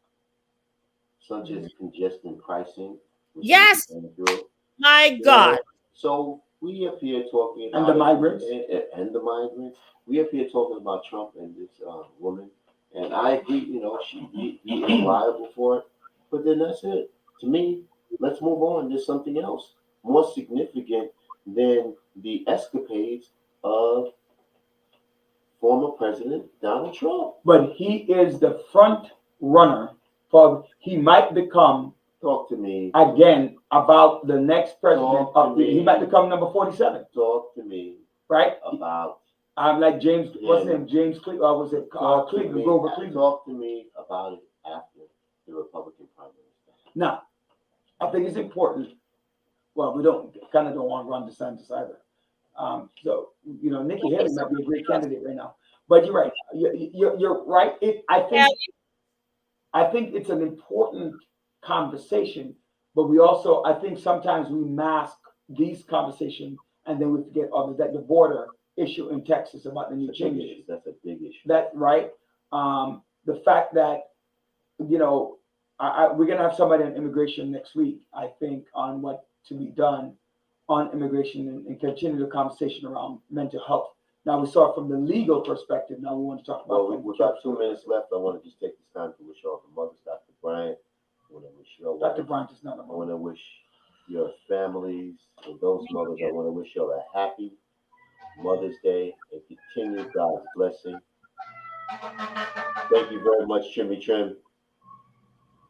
such as congestion pricing. which Yes! we've been through. My God. So we up here talking about And the migrants. and the migrants. We up here talking about Trump and this woman, and I agree. He is liable for it. But then that's it. To me, let's move on. There's something else more significant than the escapades of former President Donald Trump. But he is the front runner for. He might become. Talk to me again about the next president. He might become number 47. Talk to me, right? About. I'm like James. What's his name? James Cleveland. Was it Cleveland? Grover Cleveland. Talk to me about it after the Republican primary. Now, I think it's important. Well, we kind of don't want to run DeSantis either. So Nikki Haley might be a great candidate right now. But you're right. You're right. I think it's an important conversation, but I think sometimes we mask these conversations and then we forget that the border issue in Texas about the new changes. That's a big issue. That's right. The fact that we're gonna have somebody on immigration next week, I think, on what to be done on immigration and continue the conversation around mental health. Now we saw it from the legal perspective. Now we want to talk about. Well, we've got 2 minutes left. I want to just take this time to wish all the mothers, Dr. Bryant. I want to wish your Dr. wife. Bryant is not a I mother. want to wish your families and those mothers. I want to wish you all a happy Mother's Day and continue God's blessing. Thank you very much, Trimmy Trim.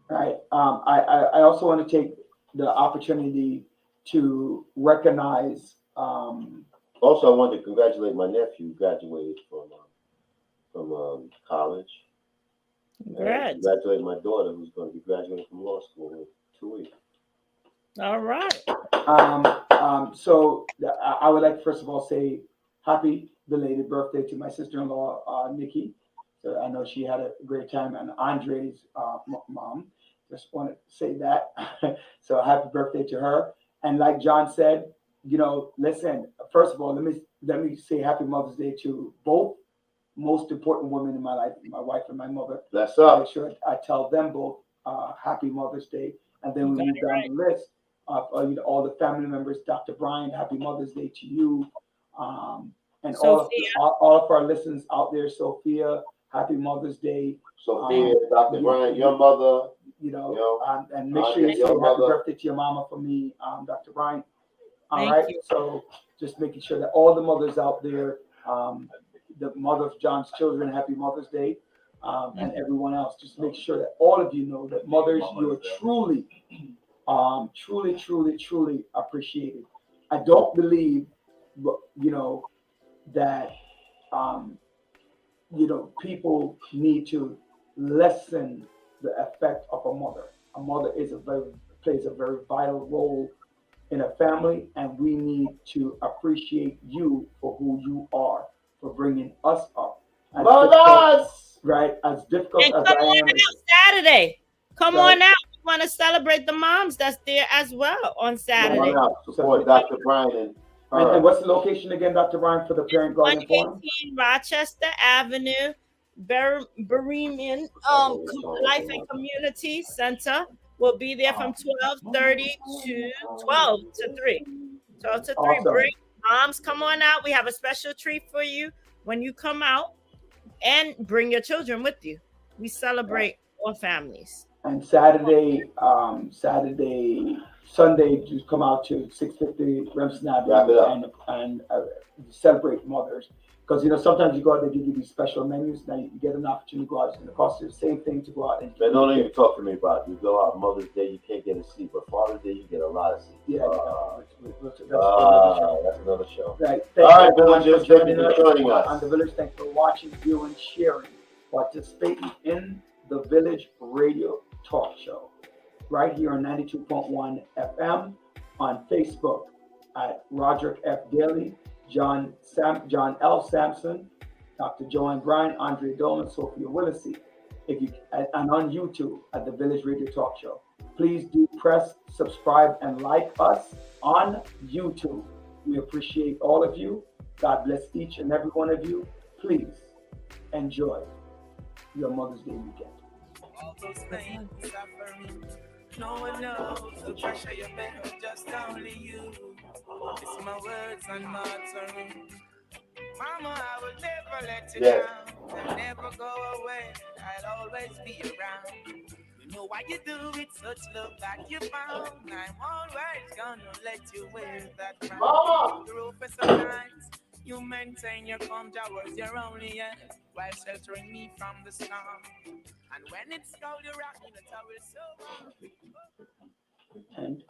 All right. I also want to take the opportunity to recognize. Also, I want to congratulate my nephew who graduated from college. Congrats. Congratulate my daughter who's going to be graduating from law school in 2 weeks. All right. So I would like to first of all say happy belated birthday to my sister-in-law, Nikki. So I know she had a great time, and Andre's mom. Just want to say that. So happy birthday to her. And like John said, listen, first of all, let me say happy Mother's Day to both most important women in my life, my wife and my mother. That's up. Make sure I tell them both happy Mother's Day. And then we move down the list of all the family members. Dr. Brian, happy Mother's Day to you. And all of our listeners out there, Sophia, happy Mother's Day. Sophia, Dr. Brian, your mother. And make sure you say happy birthday to your mama for me, Dr. Brian. All right. So just making sure that all the mothers out there, the mother of John's children, happy Mother's Day. And everyone else, just make sure that all of you know that mothers, you are truly appreciated. I don't believe, that, people need to lessen the effect of a mother. A mother plays a very vital role in a family, and we need to appreciate you for who you are, for bringing us up. Right, as difficult And as come I on am. out Saturday. Come Right. on out. We want to celebrate the moms that's there as well on Saturday. Come on out. Support Dr. Brian And what's the location again, Dr. Brian, for the Parent Guardian Forum? 118 Rochester Avenue, Berryman Life and Community Center. Will be there from 12:30 to 12 to 3. 12 to 3. Awesome. Bring moms, come on out. We have a special treat for you when you come out, and bring your children with you. We celebrate all families. And Sunday, you come out to 650 Remsen Avenue and celebrate mothers. Because, you know, sometimes you go out, they give you these special menus. Now you get an opportunity to go out. It's going to cost you the same thing to go out. And but don't even talk to me about it. You go out Mother's Day, you can't get a seat. But Father's Day, you get a lot of seats. Yeah, that's another show. Right. All right, Villagers, thank you for joining us. On the Village, thanks for watching, viewing, sharing, participating in the Village Radio Talk Show. Right here on 92.1 FM, on Facebook at Roderick F. Daly, John L. Sampson, Dr. Joanne Bryan, Andre Dolman, Sophia Willisey, and on YouTube at the Village Radio Talk Show. Please do press subscribe and like us on YouTube. We appreciate all of you. God bless each and every one of you. Please enjoy your Mother's Day weekend. All those pain, suffering, no one knows the pressure you bear, just only you. It's my words and my tongue. Mama, I will never let you down. I'll never go away. I'll always be around. You know why you do it, such love that you found. I'm always gonna let you wear that crown. Through for some nights, you maintain your calm towards your only end, while sheltering me from the storm. And when it's cold, you rock me the towel so. And